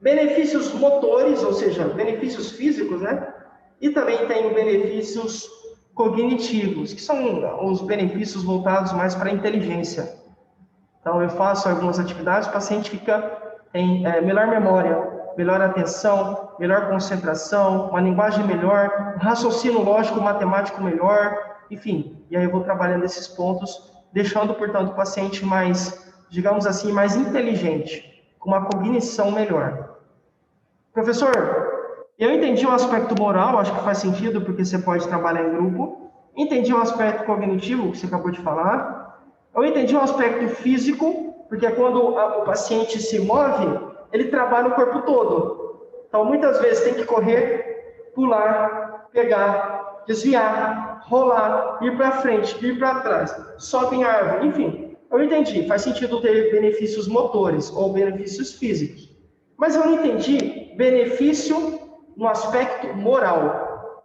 benefícios motores, ou seja, benefícios físicos, né? E também tenho benefícios cognitivos, que são os benefícios voltados mais para a inteligência. Então, eu faço algumas atividades, o paciente tem melhor memória, melhor atenção, melhor concentração, uma linguagem melhor, um raciocínio lógico, matemático melhor, enfim. E aí eu vou trabalhando esses pontos, deixando, portanto, o paciente mais, digamos assim, mais inteligente, com uma cognição melhor. Professor, eu entendi o aspecto moral, acho que faz sentido, porque você pode trabalhar em grupo. Entendi o aspecto cognitivo, que você acabou de falar. Eu entendi o aspecto físico, porque quando o paciente se move, ele trabalha o corpo todo. Então, muitas vezes tem que correr, pular, pegar, desviar, rolar, ir para frente, ir para trás, sobe em árvore, enfim. Eu entendi, faz sentido ter benefícios motores ou benefícios físicos. Mas eu não entendi benefício no aspecto moral.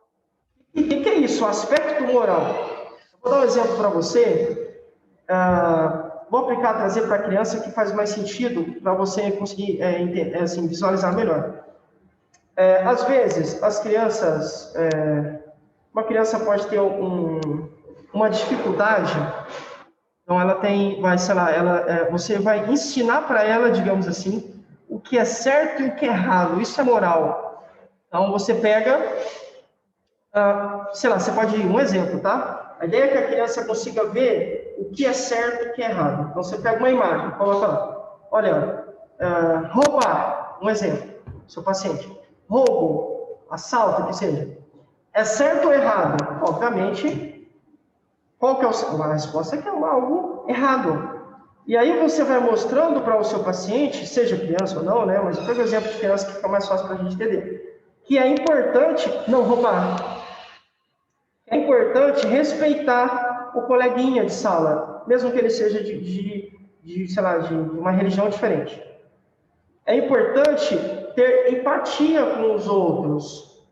E o que é isso, o aspecto moral? Eu vou dar um exemplo para você. Vou aplicar, trazer para a criança que faz mais sentido para você conseguir assim, visualizar melhor. Às vezes, as crianças... uma criança pode ter uma dificuldade, então ela tem... você vai ensinar para ela, digamos assim, o que é certo e o que é errado. Isso é moral. Então, você pega... você pode ir um exemplo, tá? A ideia é que a criança consiga ver o que é certo e o que é errado. Então, você pega uma imagem, coloca lá. Olha, roubar, um exemplo. Seu paciente. Roubo, assalto, que seja. É certo ou errado? Obviamente, qual que é a resposta é que é algo errado. E aí você vai mostrando para o seu paciente, seja criança ou não, né? Mas eu pego o exemplo de criança que fica mais fácil para a gente entender. Que é importante não roubar. É importante respeitar o coleguinha de sala, mesmo que ele seja de uma religião diferente. É importante ter empatia com os outros.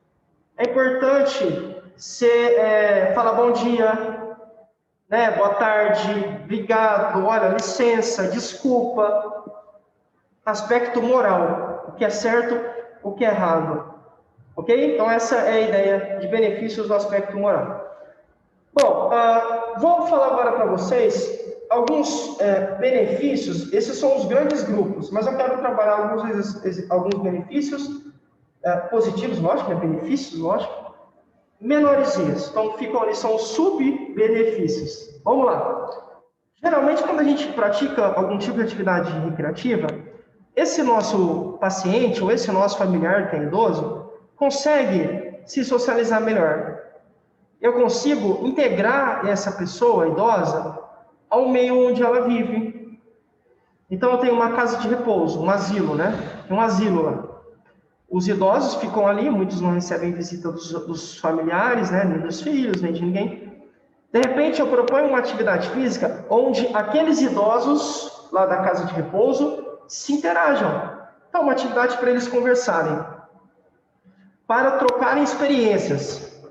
É importante falar bom dia, né? Boa tarde, obrigado, olha, licença, desculpa. Aspecto moral, o que é certo, o que é errado. Ok? Então, essa é a ideia de benefícios do aspecto moral. Bom, vou falar agora para vocês alguns benefícios. Esses são os grandes grupos, mas eu quero trabalhar alguns benefícios positivos, lógico, né? Benefícios, lógico, menorzinhos. Então, ficam ali, são sub-benefícios. Vamos lá. Geralmente, quando a gente pratica algum tipo de atividade recreativa, esse nosso paciente ou esse nosso familiar que é idoso, consegue se socializar melhor. Eu consigo integrar essa pessoa idosa ao meio onde ela vive. Então, eu tenho uma casa de repouso, um asilo, né? Um asilo lá. Os idosos ficam ali, muitos não recebem visita dos familiares, né? Nem dos filhos, nem de ninguém. De repente, eu proponho uma atividade física onde aqueles idosos lá da casa de repouso se interajam. Então, uma atividade para eles conversarem, para trocarem experiências.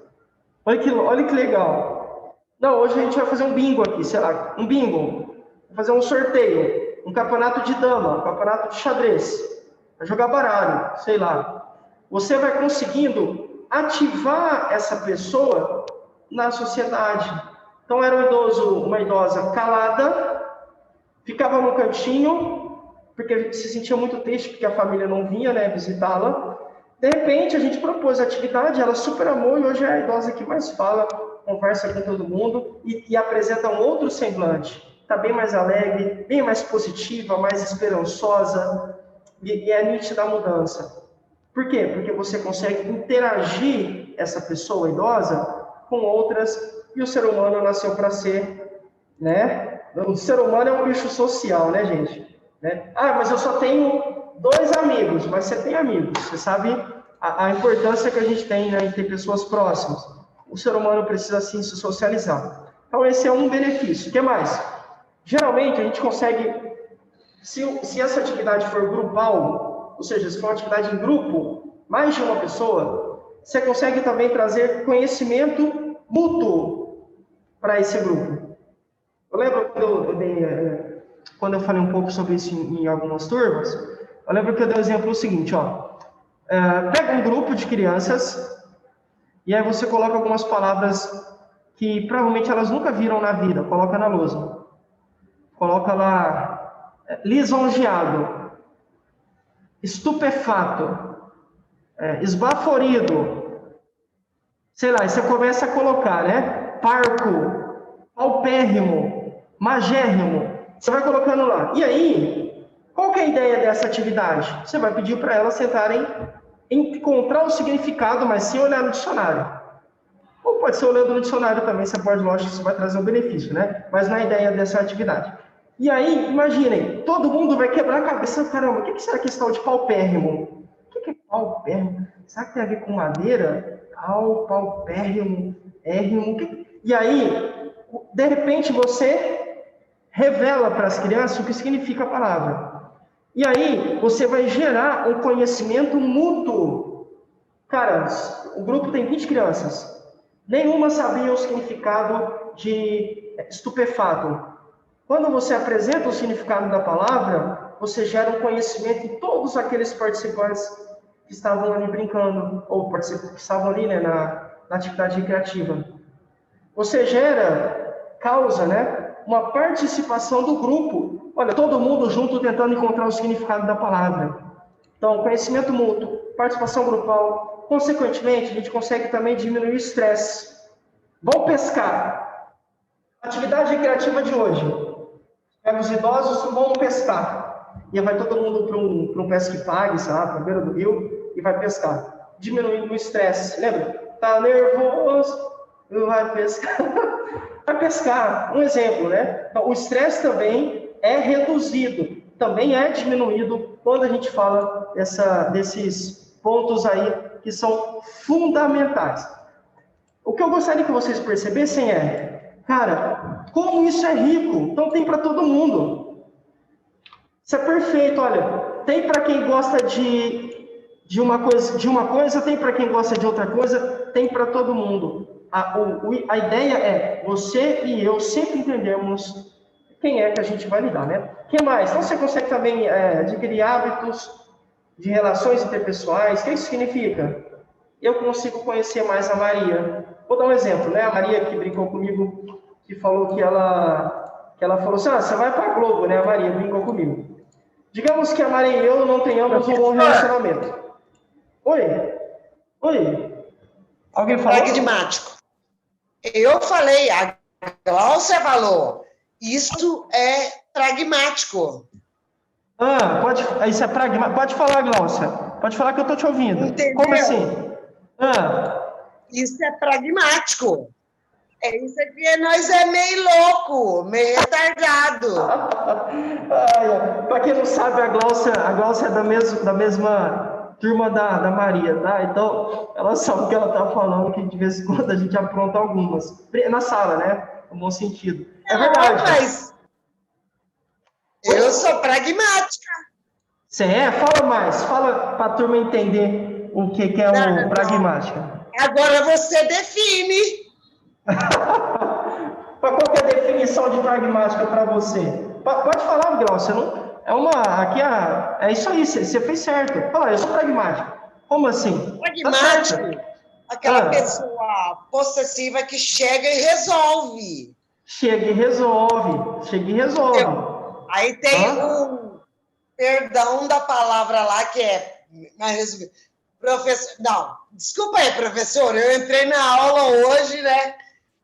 Olha que legal. Não, hoje a gente vai fazer um bingo aqui, sei lá, um bingo. Vai fazer um sorteio, um campeonato de dama, um campeonato de xadrez, vai jogar baralho, sei lá. Você vai conseguindo ativar essa pessoa na sociedade. Então, era um idoso, uma idosa calada, ficava no cantinho, porque se sentia muito triste, porque a família não vinha, né, visitá-la. De repente, a gente propôs a atividade, ela super amou, e hoje é a idosa que mais fala, conversa com todo mundo, e apresenta um outro semblante. Está bem mais alegre, bem mais positiva, mais esperançosa, e é nítida a mudança. Por quê? Porque você consegue interagir essa pessoa idosa com outras, e o ser humano nasceu para ser, né? O ser humano é um bicho social, né, gente? Né? Ah, mas eu só tenho 2 amigos, mas você tem amigos, você sabe a importância que a gente tem, né, em ter pessoas próximas. O ser humano precisa, sim, se socializar. Então, esse é um benefício. O que mais? Geralmente, a gente consegue, se essa atividade for grupal, ou seja, se for uma atividade em grupo, mais de uma pessoa, você consegue também trazer conhecimento mútuo para esse grupo. Eu lembro quando eu falei um pouco sobre isso em algumas turmas, eu lembro que eu dei o exemplo seguinte, ó. Pega um grupo de crianças e aí você coloca algumas palavras que provavelmente elas nunca viram na vida, coloca na lousa. Coloca lá, lisonjeado, estupefato, esbaforido, sei lá, e você começa a colocar, né? Parco, paupérrimo, magérrimo, você vai colocando lá. E aí, qual que é a ideia dessa atividade? Você vai pedir para elas sentarem, encontrar o significado, mas sem olhar no dicionário. Ou pode ser olhando no dicionário também, você pode, lógico, isso vai trazer um benefício, né? Mas na ideia dessa atividade. E aí, imaginem, todo mundo vai quebrar a cabeça, caramba, o que será que é esse tal de paupérrimo? O que é paupérrimo? Será que tem a ver com madeira? Paupérrimo, érrimo. E aí, de repente, você revela para as crianças o que significa a palavra. E aí, você vai gerar um conhecimento mútuo. Cara, o grupo tem 20 crianças. Nenhuma sabia o significado de estupefato. Quando você apresenta o significado da palavra, você gera um conhecimento em todos aqueles participantes que estavam ali brincando, ou que estavam ali, né, na atividade recreativa. Você causa, né, uma participação do grupo. Olha, todo mundo junto tentando encontrar o significado da palavra. Então, conhecimento mútuo, participação grupal. Consequentemente, a gente consegue também diminuir o estresse. Vamos pescar. Atividade recreativa de hoje. Os idosos vão pescar. E vai todo mundo para um pesque pague, sabe, para a beira do rio, e vai pescar. Diminuindo o estresse. Lembra? Tá nervoso, não vai pescar. Vai pescar. Um exemplo, né? Então, o estresse também é reduzido, também é diminuído quando a gente fala desses pontos aí que são fundamentais. O que eu gostaria que vocês percebessem cara, como isso é rico, então tem para todo mundo. Isso é perfeito, olha, tem para quem gosta de uma coisa, tem para quem gosta de outra coisa, tem para todo mundo. A ideia é, você e eu sempre entendemos quem é que a gente vai lidar, né? O que mais? Então você consegue também adquirir hábitos de relações interpessoais. O que isso significa? Eu consigo conhecer mais a Maria. Vou dar um exemplo, né? A Maria que brincou comigo, que falou que ela falou assim, você vai para a Globo, né? A Maria brincou comigo. Digamos que a Maria e eu não tenhamos um bom relacionamento. Oi? Alguém falou? Pragmático. Eu falei, a Gláucia falou, isto é pragmático. Isso é pragmático. Pode falar, Gláucia. Pode falar que eu estou te ouvindo. Entendeu? Como assim? Isso é pragmático. É isso aqui, nós é meio louco, meio retardado. Para quem não sabe, a Gláucia é da mesma turma da Maria, tá? Então, ela sabe o que ela tá falando, que de vez em quando a gente apronta algumas. Na sala, né? No bom sentido. É verdade. Mas eu sou pragmática. Você é? Fala mais. Fala para a turma entender o que é o pragmática. Agora você define. Qual que é a definição de pragmática para você? Pode falar, Miguel. Você não... É isso aí, você fez certo. Fala, eu sou pragmático. Como assim? Pragmático. Aquela pessoa possessiva que chega e resolve. Chega e resolve. Aí tem perdão da palavra lá, que é professor. Não, desculpa aí, professor. Eu entrei na aula hoje, né?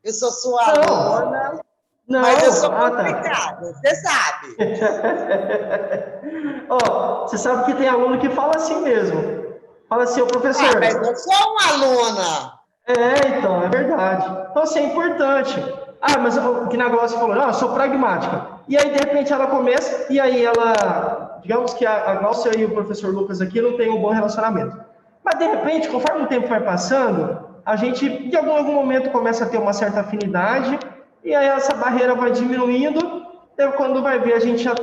Eu sou sua aluna. Não, mas eu sou complicada, você sabe. Você sabe que tem aluno que fala assim mesmo. Fala assim, ô professor. Mas eu sou uma aluna. Então, é verdade. Então, assim, é importante. Mas o que na Glaucia falou, não, eu sou pragmática. E aí, de repente, ela começa, e aí ela... Digamos que a Glaucia e o professor Lucas aqui não têm um bom relacionamento. Mas, de repente, conforme o tempo vai passando, a gente, de algum momento, começa a ter uma certa afinidade, e aí essa barreira vai diminuindo, e quando vai ver, a gente já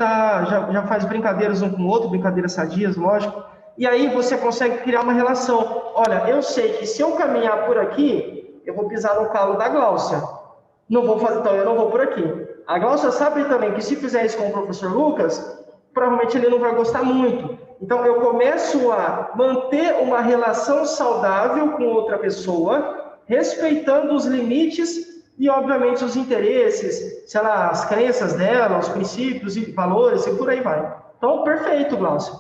faz brincadeiras um com o outro, brincadeiras sadias, lógico, e aí você consegue criar uma relação. Olha, eu sei que se eu caminhar por aqui, eu vou pisar no calo da Glaucia. Não vou fazer, então eu não vou por aqui. A Glaucia sabe também que se fizer isso com o professor Lucas, provavelmente ele não vai gostar muito. Então eu começo a manter uma relação saudável com outra pessoa, respeitando os limites e, obviamente, os interesses, sei lá, as crenças dela, os princípios e valores, e por aí vai. Então, perfeito, Glaucia.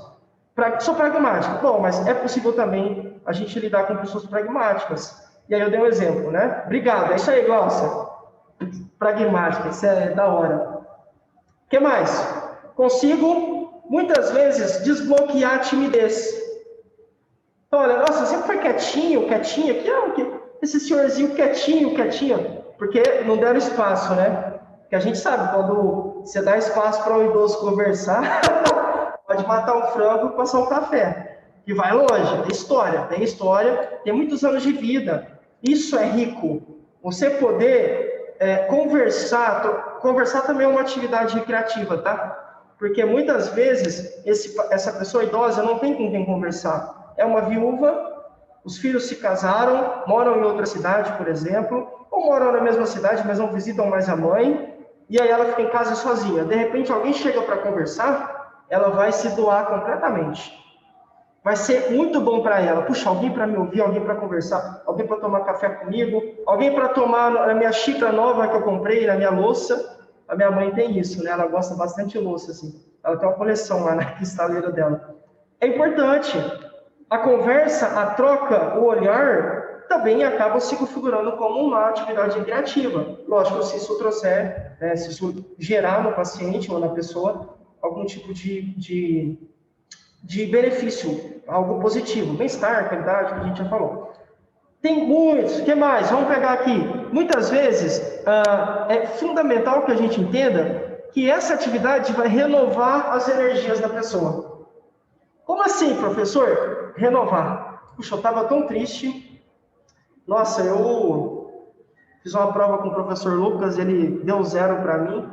Sou pragmático. Bom, mas é possível também a gente lidar com pessoas pragmáticas. E aí eu dei um exemplo, né? Obrigado. É isso aí, Glaucia. Pragmática, isso é da hora. O que mais? Consigo, muitas vezes, desbloquear a timidez. Então, olha, nossa, sempre foi quietinho, aqui, esse senhorzinho quietinho, porque não deram espaço, né? Porque a gente sabe, quando você dá espaço para um idoso conversar, pode matar um frango e passar um café, que vai longe, tem história, tem muitos anos de vida. Isso é rico. Você poder conversar também é uma atividade recreativa, tá? Porque muitas vezes essa pessoa idosa não tem com quem conversar. É uma viúva, os filhos se casaram, moram em outra cidade, por exemplo, ou moram na mesma cidade, mas não visitam mais a mãe, e aí ela fica em casa sozinha. De repente, alguém chega para conversar, ela vai se doar completamente. Vai ser muito bom para ela. Puxa, alguém para me ouvir, alguém para conversar, alguém para tomar café comigo, alguém para tomar na minha xícara nova que eu comprei, na minha louça. A minha mãe tem isso, né? Ela gosta bastante de louça, assim. Ela tem uma coleção lá na cristaleira dela. É importante. A conversa, a troca, o olhar, também acaba se configurando como uma atividade recreativa. Lógico, se isso trouxer, né, se isso gerar no paciente ou na pessoa algum tipo de benefício, algo positivo, bem-estar, qualidade, que a gente já falou. Tem muitos, o que mais? Vamos pegar aqui. Muitas vezes, é fundamental que a gente entenda que essa atividade vai renovar as energias da pessoa. Como assim, professor? Renovar. Puxa, eu estava tão triste. Nossa, eu fiz uma prova com o professor Lucas, ele deu 0 para mim.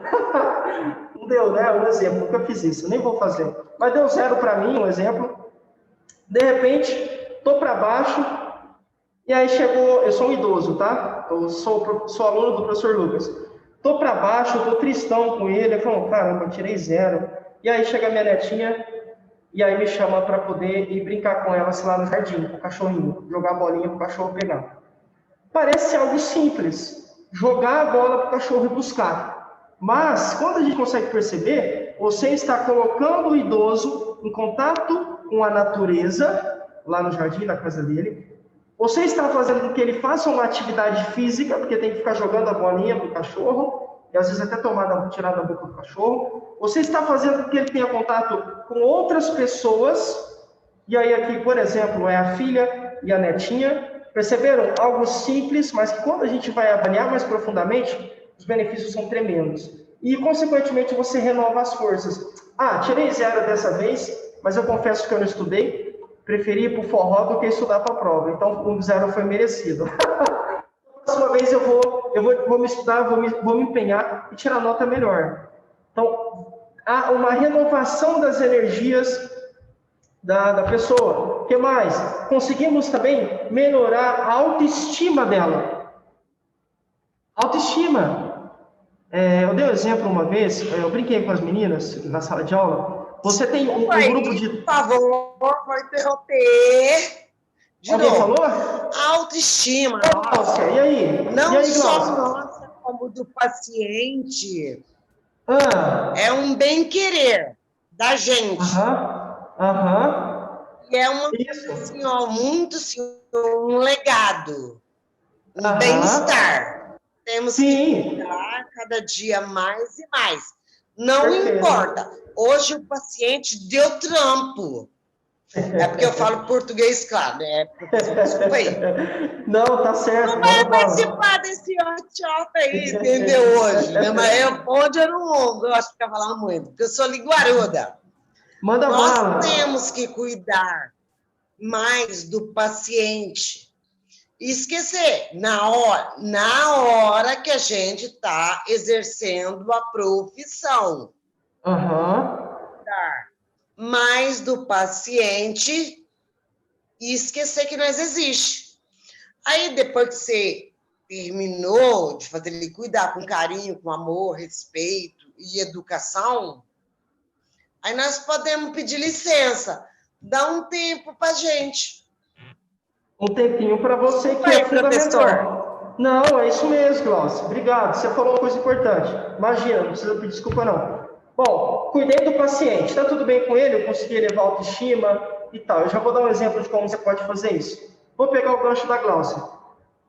Não deu, né? Um exemplo, nunca fiz isso, nem vou fazer. Mas deu 0 para mim, um exemplo. De repente, estou para baixo, e aí chegou, eu sou um idoso, tá? Eu sou aluno do professor Lucas. Estou para baixo, estou tristão com ele. Ele falou, caramba, tirei 0. E aí chega a minha netinha, e aí me chama para poder ir brincar com ela, sei lá, no jardim, com o cachorrinho. Jogar a bolinha para o cachorro pegar. Parece algo simples. Jogar a bola para o cachorro e buscar. Mas, quando a gente consegue perceber, você está colocando o idoso em contato com a natureza, lá no jardim, na casa dele. Você está fazendo com que ele faça uma atividade física, porque tem que ficar jogando a bolinha para o cachorro, e às vezes até tirar da boca do cachorro. Você está fazendo com que ele tenha contato com outras pessoas, e aí aqui, por exemplo, é a filha e a netinha. Perceberam? Algo simples, mas que quando a gente vai avaliar mais profundamente, os benefícios são tremendos. E, consequentemente, você renova as forças. Tirei 0 dessa vez, mas eu confesso que eu não estudei. preferi ir pro forró do que estudar para a prova. Então, o 0 foi merecido. Próxima vez eu vou me estudar, vou me empenhar e tirar nota melhor. Então, há uma renovação das energias da pessoa. O que mais? Conseguimos também melhorar a autoestima dela. Autoestima. Eu dei um exemplo uma vez, eu brinquei com as meninas na sala de aula. Você tem um grupo de... Por favor, vou interromper. De Alguém novo. falou? Autoestima. Nossa, e aí? Não e aí, só Glaucia? nossa, como do paciente. Ah, É um bem-querer da gente. aham. E é uma Isso. assim, ó, muito assim, um legado. Um Aham. bem-estar. Temos Sim. que cuidar cada dia mais e mais. Não Perfeito. importa. Hoje o paciente deu trampo. É porque eu falo português, claro, né? Professor, desculpa aí. Não, tá certo. Não vai manda bala. participar desse workshop aí, entendeu? Hoje, né? Mas onde eu não gosto de ficar falando muito, porque eu sou linguaruda. Manda Nós bala. temos que cuidar mais do paciente. E esquecer, na hora que a gente está exercendo a profissão. Aham. Mais do paciente e esquecer que nós existe. Aí, depois que você terminou de fazer ele cuidar com carinho, com amor, respeito e educação, aí nós podemos pedir licença, dar um tempo para a gente. Um tempinho para você que Vai, é fundamental. professor. Não, é isso mesmo, Glaucia. Obrigado. Você falou uma coisa importante. Imagina, não precisa pedir desculpa, não. Bom, cuidei do paciente. Está tudo bem com ele? Eu consegui elevar a autoestima e tal. Eu já vou dar um exemplo de como você pode fazer isso. Vou pegar o gancho da Glaucia.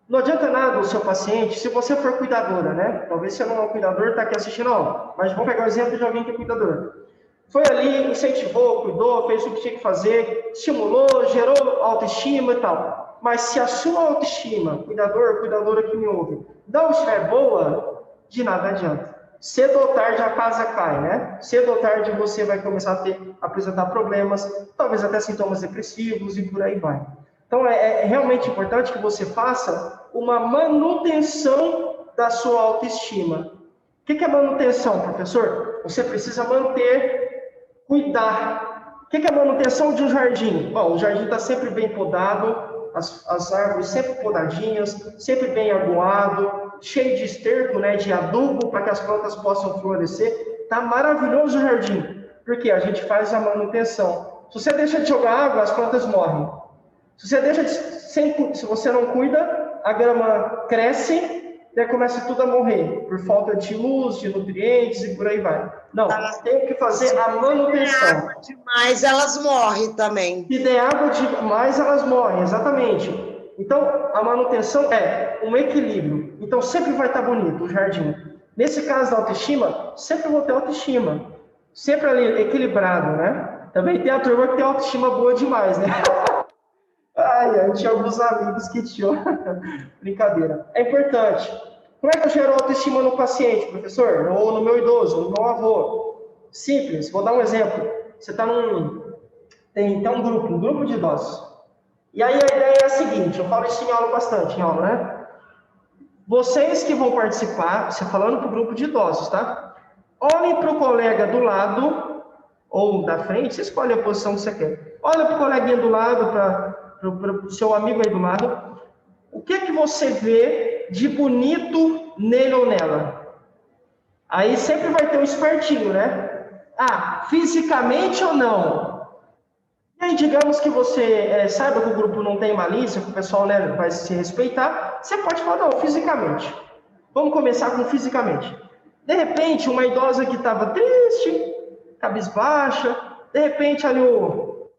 Não adianta nada o seu paciente se você for cuidadora, né? Talvez você não é um cuidador, está aqui assistindo, não. Mas vamos pegar o exemplo de alguém que é cuidador. Foi ali, incentivou, cuidou, fez o que tinha que fazer, estimulou, gerou autoestima e tal. Mas se a sua autoestima, cuidadora que me ouve, não estiver boa, de nada adianta. Cedo ou tarde a casa cai, né? Cedo ou tarde você vai começar a apresentar problemas, talvez até sintomas depressivos e por aí vai. Então, é realmente importante que você faça uma manutenção da sua autoestima. O que é manutenção, professor? Você precisa manter, cuidar. O que é manutenção de um jardim? Bom, o jardim está sempre bem podado, as árvores sempre podadinhas, sempre bem aguado, cheio de esterco, né, de adubo, para que as plantas possam florescer. Está maravilhoso o jardim, porque a gente faz a manutenção. Se você deixa de jogar água, as plantas morrem. Se você não cuida, a grama cresce e aí começa tudo a morrer, por falta de luz, de nutrientes e por aí vai. Não, tem que fazer a manutenção. Se der água demais, elas morrem também. Se der água demais, elas morrem, exatamente. Então, a manutenção é um equilíbrio. Então, sempre vai estar bonito o jardim. Nesse caso da autoestima, sempre vou ter autoestima. Sempre ali, equilibrado, né? Também tem a turma que tem autoestima boa demais, né? Eu tinha alguns amigos que tinham. Brincadeira. É importante. Como é que eu gero autoestima no paciente, professor? Ou no meu idoso, no meu avô? Simples. Vou dar um exemplo. Você está tem um grupo de idosos. E aí a ideia é a seguinte, eu falo isso em aula bastante, né? Vocês que vão participar, você falando para o grupo de idosos, tá? Olhem para o colega do ou da frente, você escolhe a posição que você quer. Olha para o coleguinha do lado, para o seu amigo aí do lado. O que é que você vê de bonito nele ou nela? Aí sempre vai ter um espertinho, né? Ah, fisicamente ou não? E aí, digamos que você saiba que o grupo não tem malícia, que o pessoal, né, vai se respeitar, você pode falar, não, fisicamente. Vamos começar com fisicamente. De repente, uma idosa que estava triste, cabisbaixa, de repente ali o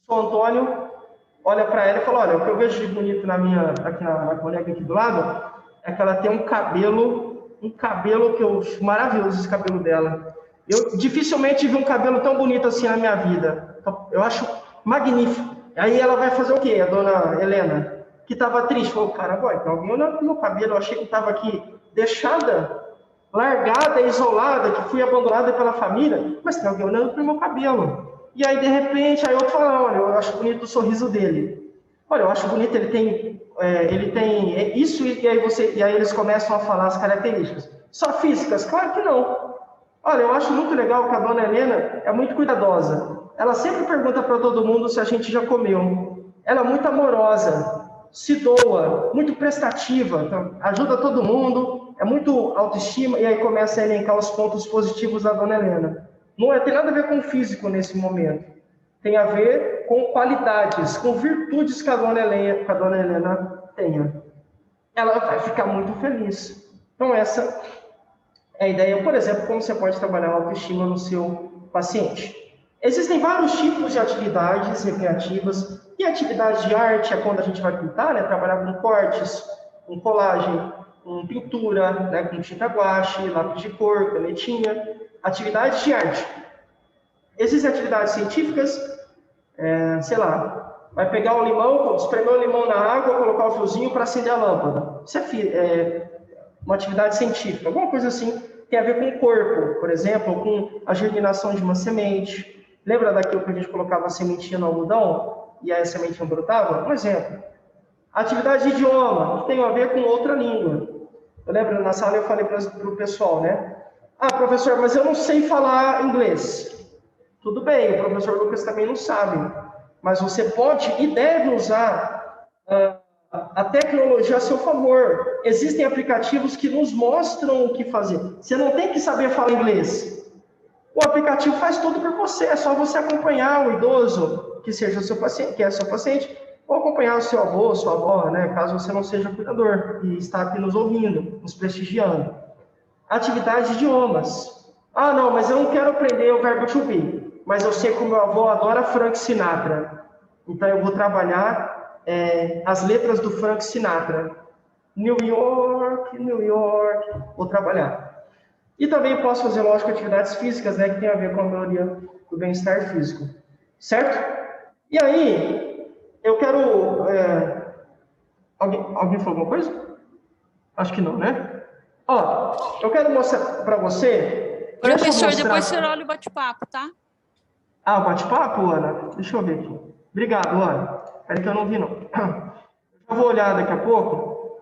São Antônio olha para ela e fala, olha, o que eu vejo de bonito aqui na colega aqui do lado, é que ela tem um cabelo que eu acho maravilhoso, esse cabelo dela. Eu dificilmente vi um cabelo tão bonito assim na minha vida. Eu acho magnífico. Aí ela vai fazer o quê? A dona Helena, que estava triste, falou, cara, boy, tem alguém olhando pro meu cabelo, eu achei que estava aqui deixada, largada, isolada, que fui abandonada pela família, mas tem alguém olhando pro meu cabelo. E aí, de repente, aí eu falo, olha, eu acho bonito o sorriso dele. Olha, eu acho bonito, ele tem isso, e aí eles começam a falar as características. Só físicas? Claro que não. Olha, eu acho muito legal que a dona Helena é muito cuidadosa. Ela sempre pergunta para todo mundo se a gente já comeu. Ela é muito amorosa, se doa, muito prestativa, então, ajuda todo mundo, é muito autoestima, e aí começa a elencar os pontos positivos da dona Helena. Não tem nada a ver com o físico nesse momento. Tem a ver com qualidades, com virtudes que a dona Helena tenha. Ela vai ficar muito feliz. Então, essa é a ideia, por exemplo, como você pode trabalhar a autoestima no seu paciente. Existem vários tipos de atividades recreativas, e atividade de arte é quando a gente vai pintar, né? Trabalhar com cortes, com colagem, com pintura, né? Com tinta guache, lápis de cor, canetinha. Atividades de arte. Existem atividades científicas, sei lá, vai pegar o limão, espremer o limão na água, colocar o fiozinho para acender a lâmpada. Isso é uma atividade científica, alguma coisa assim, tem a ver com o corpo, por exemplo, com a germinação de uma semente. Lembra daquilo que a gente colocava a sementinha no algodão e aí a sementinha brotava? Um exemplo. Atividade de idioma, que tem a ver com outra língua. Eu lembro, na sala eu falei para o pessoal, né? Ah, professor, mas eu não sei falar inglês. Tudo bem, o professor Lucas também não sabe. Mas você pode e deve usar a tecnologia a seu favor. Existem aplicativos que nos mostram o que fazer. Você não tem que saber falar inglês. O aplicativo faz tudo por você. É só você acompanhar o idoso que seja o seu paciente, que é seu paciente, ou acompanhar o seu avô, sua avó, né? Caso você não seja cuidador e está aqui nos ouvindo, nos prestigiando. Atividade de idiomas. Ah, não, mas eu não quero aprender o verbo to be, mas eu sei que o meu avô adora Frank Sinatra. Então eu vou trabalhar as letras do Frank Sinatra. New York, vou trabalhar. E também posso fazer, lógico, atividades físicas, né, que tem a ver com a melhoria do bem-estar físico. Certo? E aí, eu quero... Alguém falou alguma coisa? Acho que não, né? Ó, eu quero mostrar para você... Professor, depois você olha o bate-papo, tá? Ah, o bate-papo, Ana? Deixa eu ver aqui. Obrigado, Ana. Espera que eu não vi, não. Eu vou olhar daqui a pouco.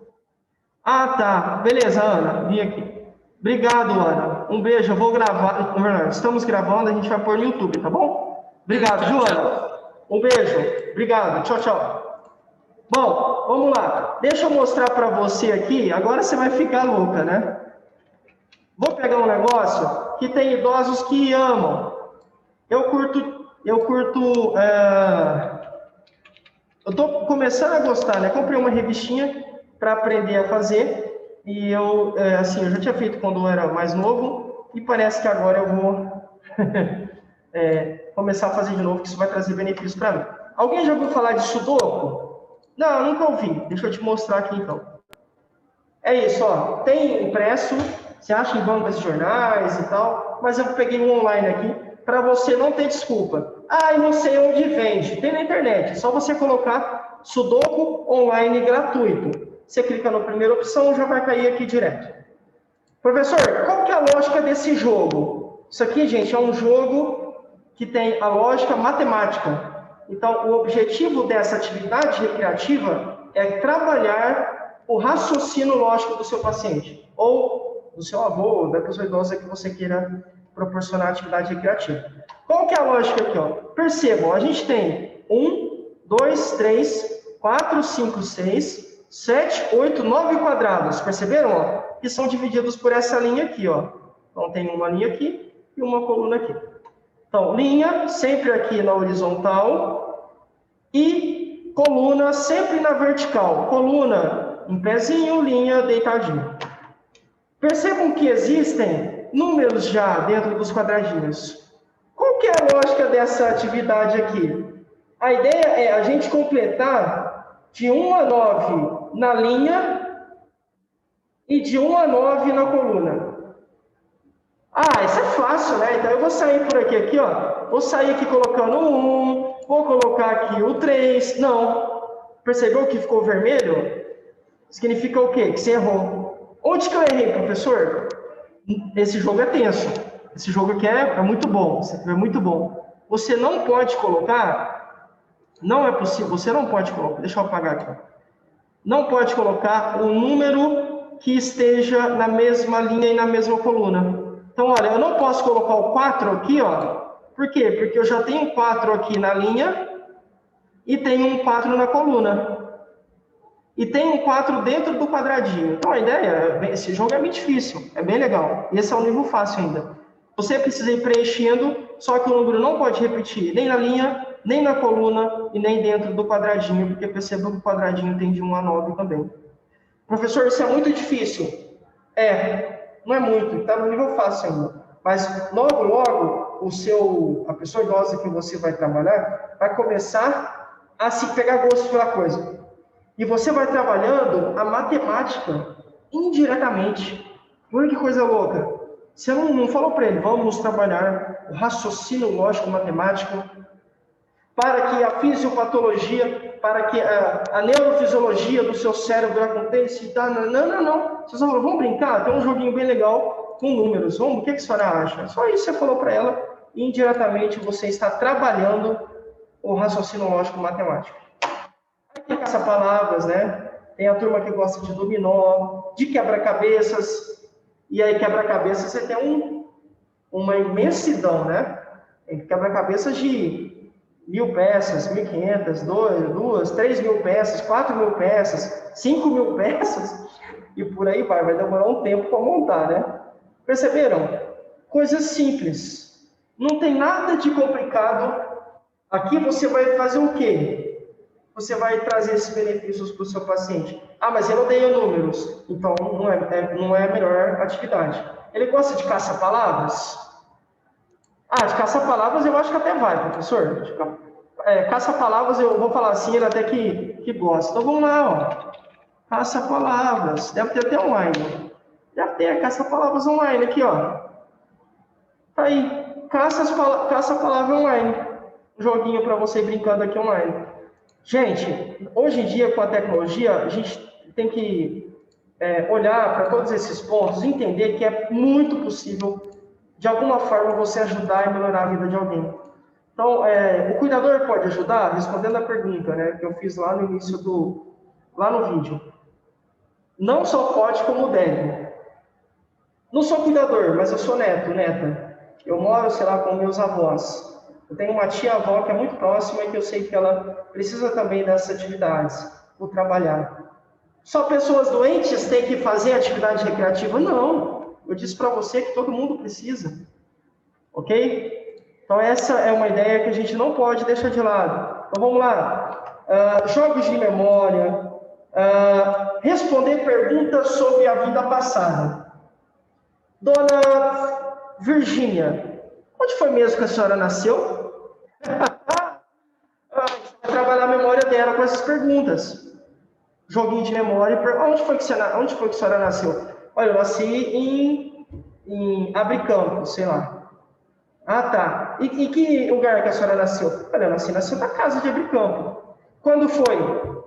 Ah, tá. Beleza, Ana. Vim aqui. Obrigado, Ana. Um beijo. Eu vou gravar. Estamos gravando, a gente vai pôr no YouTube, tá bom? Obrigado, Joana. Um beijo. Obrigado. Tchau, tchau. Bom, vamos lá. Deixa eu mostrar para você aqui. Agora você vai ficar louca, né? Vou pegar um negócio que tem idosos que amam. Eu tô começando a gostar, né? Comprei uma revistinha para aprender a fazer. E eu já tinha feito quando eu era mais novo, e parece que agora eu vou começar a fazer de novo, que isso vai trazer benefícios para mim. Alguém já ouviu falar de Sudoku? Não, nunca ouvi. Deixa eu te mostrar aqui, então. É isso, ó. Tem impresso, você acha em bancas de jornais e tal, mas eu peguei um online aqui, para você não ter desculpa. Ah, eu não sei onde vende. Tem na internet, é só você colocar Sudoku online gratuito. Você clica na primeira opção, já vai cair aqui direto. Professor, qual que é a lógica desse jogo? Isso aqui, gente, é um jogo que tem a lógica matemática. Então, o objetivo dessa atividade recreativa é trabalhar o raciocínio lógico do seu paciente, ou do seu avô, ou da pessoa idosa que você queira proporcionar atividade recreativa. Qual que é a lógica aqui? Ó? Percebam, a gente tem 1, 2, 3, 4, 5, 6... 7, 8, 9 quadrados, perceberam? Ó? Que são divididos por essa linha aqui, ó. Então, tem uma linha aqui e uma coluna aqui. Então, linha sempre aqui na horizontal e coluna sempre na vertical. Coluna em pezinho, linha deitadinho. Percebam que existem números já dentro dos quadradinhos. Qual que é a lógica dessa atividade aqui? A ideia é a gente completar de 1 a 9 na linha e de 1 a 9 na coluna. Ah, isso é fácil, né? Então eu vou sair por aqui, ó. Vou sair aqui colocando o 1, vou colocar aqui o 3. Não. Percebeu que ficou vermelho? Significa o quê? Que você errou. Onde que eu errei, professor? Esse jogo é tenso. Esse jogo aqui é muito bom. É muito bom. você não pode colocar, não é possível, você não pode colocar, deixa eu apagar aqui. Não pode colocar um número que esteja na mesma linha e na mesma coluna. Então, olha, eu não posso colocar o 4 aqui, ó. Por quê? Porque eu já tenho 4 aqui na linha e tenho um 4 na coluna. E tem um 4 dentro do quadradinho. Então, a ideia, esse jogo é bem difícil, é bem legal. E esse é um nível fácil ainda. Você precisa ir preenchendo, só que o número não pode repetir nem na linha, nem na coluna e nem dentro do quadradinho, porque perceba que o quadradinho tem de 1 a 9 também. Professor, isso é muito difícil. Não é muito, está no nível fácil ainda. Mas logo, logo, a pessoa idosa que você vai trabalhar vai começar a se pegar gosto pela coisa. E você vai trabalhando a matemática indiretamente. Olha que coisa louca. Você não falou para ele, vamos trabalhar o raciocínio lógico matemático para que a fisiopatologia, para que a neurofisiologia do seu cérebro aconteça e tal. Não. Você só falou, vamos brincar? Tem um joguinho bem legal com números. O que a senhora acha? Só isso você falou para ela e indiretamente você está trabalhando o raciocínio lógico matemático. Tem caça-palavras, né? Tem a turma que gosta de dominó, de quebra-cabeças. E aí, quebra-cabeças, você tem uma imensidão, né? Tem quebra-cabeças de 1.000 peças, 1.500, 2.000, 3.000 peças, 4.000 peças, 5.000 peças, e por aí vai demorar um tempo para montar, né? Perceberam? Coisas simples. Não tem nada de complicado. Aqui você vai fazer o quê? Você vai trazer esses benefícios para o seu paciente. Mas ele odeia números, então não é a melhor atividade. Ele gosta de caça-palavras? De caça-palavras eu acho que até vai, professor. Caça-palavras eu vou falar assim, ele até que gosta. Então vamos lá, ó. Caça-palavras, deve ter até online. Deve ter caça-palavras online aqui, ó. Tá aí, caça-palavra online. Um joguinho para você ir brincando aqui online. Gente, hoje em dia, com a tecnologia, a gente tem que olhar para todos esses pontos e entender que é muito possível, de alguma forma, você ajudar e melhorar a vida de alguém. Então, o cuidador pode ajudar? Respondendo a pergunta, né, que eu fiz lá no início lá no vídeo. Não só pode, como deve. Não sou cuidador, mas eu sou neta. Eu moro, sei lá, com meus avós. Eu tenho uma tia-avó que é muito próxima e que eu sei que ela precisa também dessas atividades, por trabalhar. Só pessoas doentes têm que fazer atividade recreativa? Não. Eu disse para você que todo mundo precisa. Ok? Então, essa é uma ideia que a gente não pode deixar de lado. Então, vamos lá. Jogos de memória. Responder perguntas sobre a vida passada. Dona Virgínia, onde foi mesmo que a senhora nasceu? Vai trabalhar a memória dela com essas perguntas. Joguinho de memória. Onde foi que a senhora nasceu? Olha, eu nasci em Abricampo, sei lá. Tá. E que lugar que a senhora nasceu? Olha, eu nasci na Santa Casa de Abricampo. Quando foi?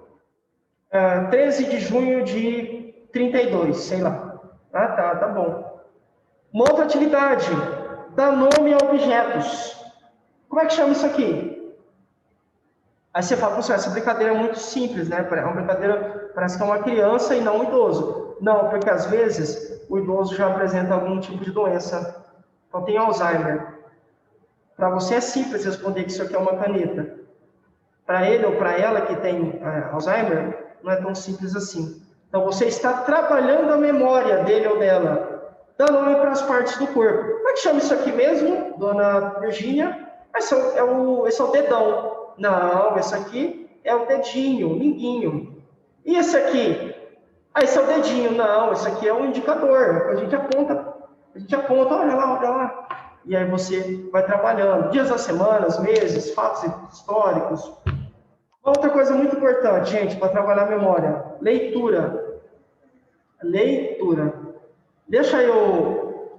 13 de junho de 32, sei lá. Tá bom. Uma outra atividade. Dar nome a objetos. Como é que chama isso aqui? Aí você fala, professor, essa brincadeira é muito simples, né? É uma brincadeira, parece que é uma criança e não um idoso. Não, porque às vezes o idoso já apresenta algum tipo de doença. Então tem Alzheimer. Para você é simples responder que isso aqui é uma caneta. Para ele ou para ela que tem Alzheimer, não é tão simples assim. Então você está trabalhando a memória dele ou dela, dando nome para as partes do corpo. Como é que chama isso aqui mesmo, dona Virgínia? Esse é o dedão. Não, esse aqui é o dedinho, o minguinho. E esse aqui? Esse é o dedinho. Não, esse aqui é o indicador. A gente aponta, olha lá. E aí você vai trabalhando. Dias das semanas, meses, fatos históricos. Outra coisa muito importante, gente, para trabalhar a memória. Leitura. Deixa eu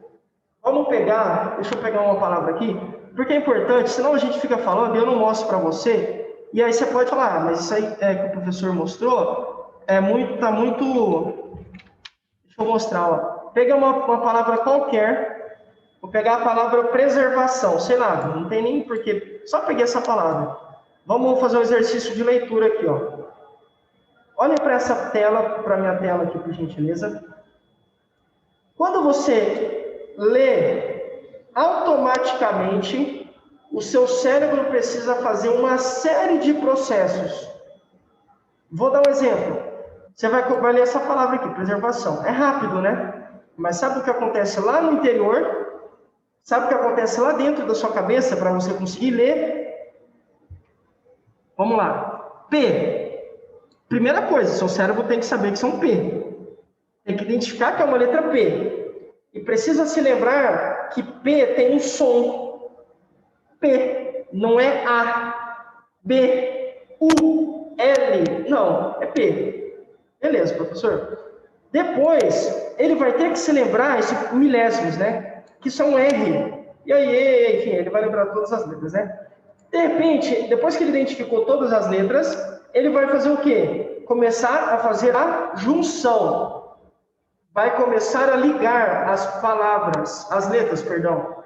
pegar uma palavra aqui, porque é importante, senão a gente fica falando e eu não mostro para você, e aí você pode falar, mas isso aí que o professor mostrou, tá muito... Deixa eu mostrar, ó. Pega uma palavra qualquer, Vou pegar a palavra preservação, sei lá, não tem nem porquê, só peguei essa palavra. Vamos fazer um exercício de leitura aqui, ó. Olhem para essa tela, para a minha tela aqui, por gentileza. Quando você lê, automaticamente, o seu cérebro precisa fazer uma série de processos. Vou dar um exemplo. Você vai ler essa palavra aqui, preservação. É rápido, né? Mas sabe o que acontece lá no interior? Sabe o que acontece lá dentro da sua cabeça para você conseguir ler? Vamos lá. P. Primeira coisa, seu cérebro tem que saber que isso é um P. Tem que identificar que é uma letra P. E precisa se lembrar que P tem um som. P. Não é A. B. U. L. Não, é P. Beleza, professor. Depois, ele vai ter que se lembrar, esses milésimos, né? Que são R. E aí, enfim, ele vai lembrar todas as letras, né? De repente, depois que ele identificou todas as letras, ele vai fazer o quê? Começar a fazer a junção. Vai começar a ligar as palavras, as letras, perdão.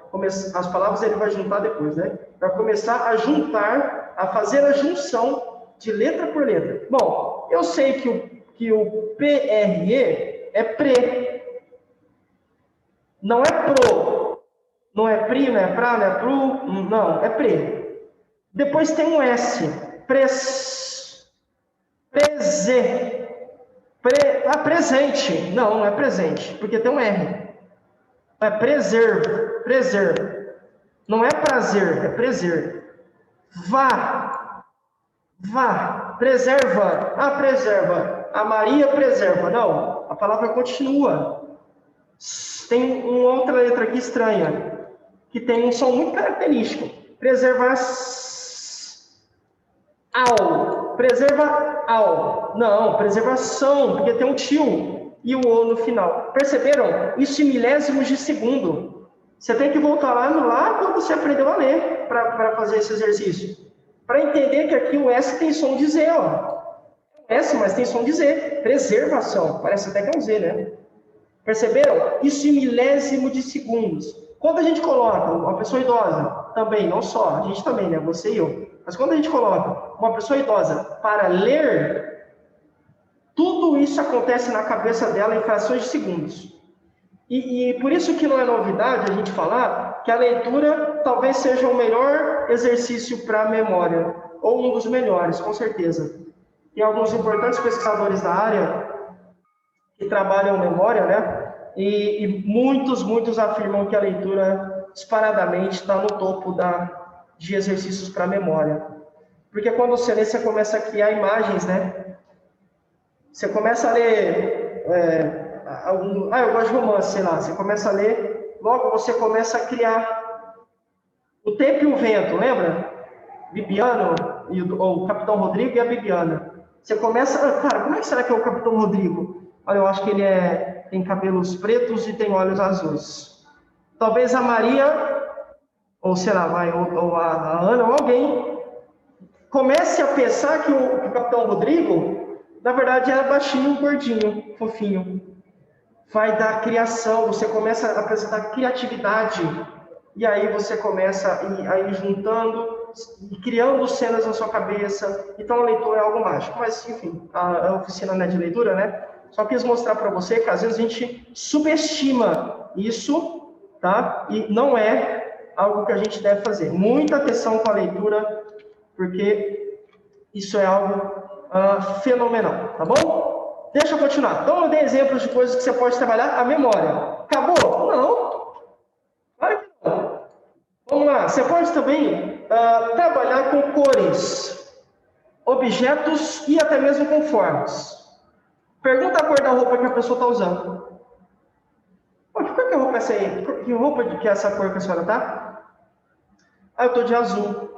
As palavras ele vai juntar depois, né? Vai começar a juntar, a fazer a junção de letra por letra. Bom, eu sei que o PRE é pre. Não é pro. Não é pri, não é pra, não é pro. Não, é pre. Depois tem um S. Pres. Preze. Presente. Não é presente, porque tem um R. É preservo. Preservo. Não é prazer, é preser. Vá. Vá. Preserva. Preserva. A Maria preserva. Não, a palavra continua. Tem uma outra letra aqui estranha, que tem um som muito característico. Preservar. Ao. Preserva ao. Não, preservação, porque tem um tio e o O no final. Perceberam? Isso em milésimos de segundo. Você tem que voltar lá quando você aprendeu a ler para fazer esse exercício. Para entender que aqui o S tem som de Z, ó. S, mas tem som de Z. Preservação. Parece até que é um Z, né? Perceberam? Isso em milésimo de segundos. Quando a gente coloca uma pessoa idosa, também, não só, a gente também, né? Você e eu. Mas quando a gente coloca uma pessoa idosa para ler, tudo isso acontece na cabeça dela em frações de segundos. E por isso que não é novidade a gente falar que a leitura talvez seja o melhor exercício para a memória, ou um dos melhores, com certeza. Tem alguns importantes pesquisadores da área que trabalham memória, né? E muitos afirmam que a leitura disparadamente está no topo de exercícios para memória. Porque quando você lê, você começa a criar imagens, né? Você começa a ler... eu gosto de romance, sei lá. Você começa a ler, logo você começa a criar O Tempo e o Vento, lembra? Bibiano, o Capitão Rodrigo e a Bibiana. Você começa... cara, como é que será que é o Capitão Rodrigo? Olha, eu acho que ele tem cabelos pretos e tem olhos azuis. Talvez a Maria, ou sei lá, ou a Ana, ou alguém, comece a pensar que o Capitão Rodrigo, na verdade, era baixinho, gordinho, fofinho. Vai dar criação, você começa a apresentar criatividade, e aí você começa a ir juntando, e criando cenas na sua cabeça. Então a leitura é algo mágico. Mas, enfim, a oficina não é de leitura, né? Só quis mostrar para você que às vezes a gente subestima isso, tá? E não é algo que a gente deve fazer. Muita atenção com a leitura, porque isso é algo fenomenal, tá bom? Deixa eu continuar. Então eu dei exemplos de coisas que você pode trabalhar a memória. Acabou? Não. Claro que não. Vamos lá. Você pode também trabalhar com cores, objetos e até mesmo com formas. Pergunta a cor da roupa que a pessoa está usando. Pô, que cor que roupa é essa aí? Que roupa que é essa cor que a senhora tá? Eu estou de azul.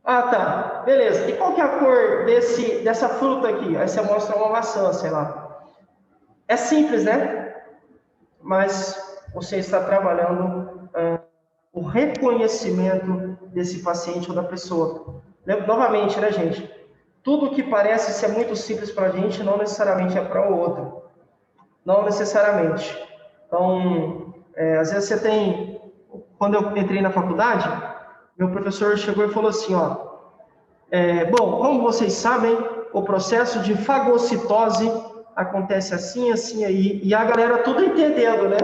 Tá. Beleza. E qual que é a cor dessa fruta aqui? Aí você mostra uma maçã, sei lá. É simples, né? Mas você está trabalhando o reconhecimento desse paciente ou da pessoa. Novamente, né, gente? Tudo que parece ser muito simples para a gente, não necessariamente é para o outro. Não necessariamente. Então, Às vezes você tem... Quando eu entrei na faculdade, meu professor chegou e falou assim, ó, bom, como vocês sabem, o processo de fagocitose acontece assim, assim, aí, e a galera tudo entendendo, né?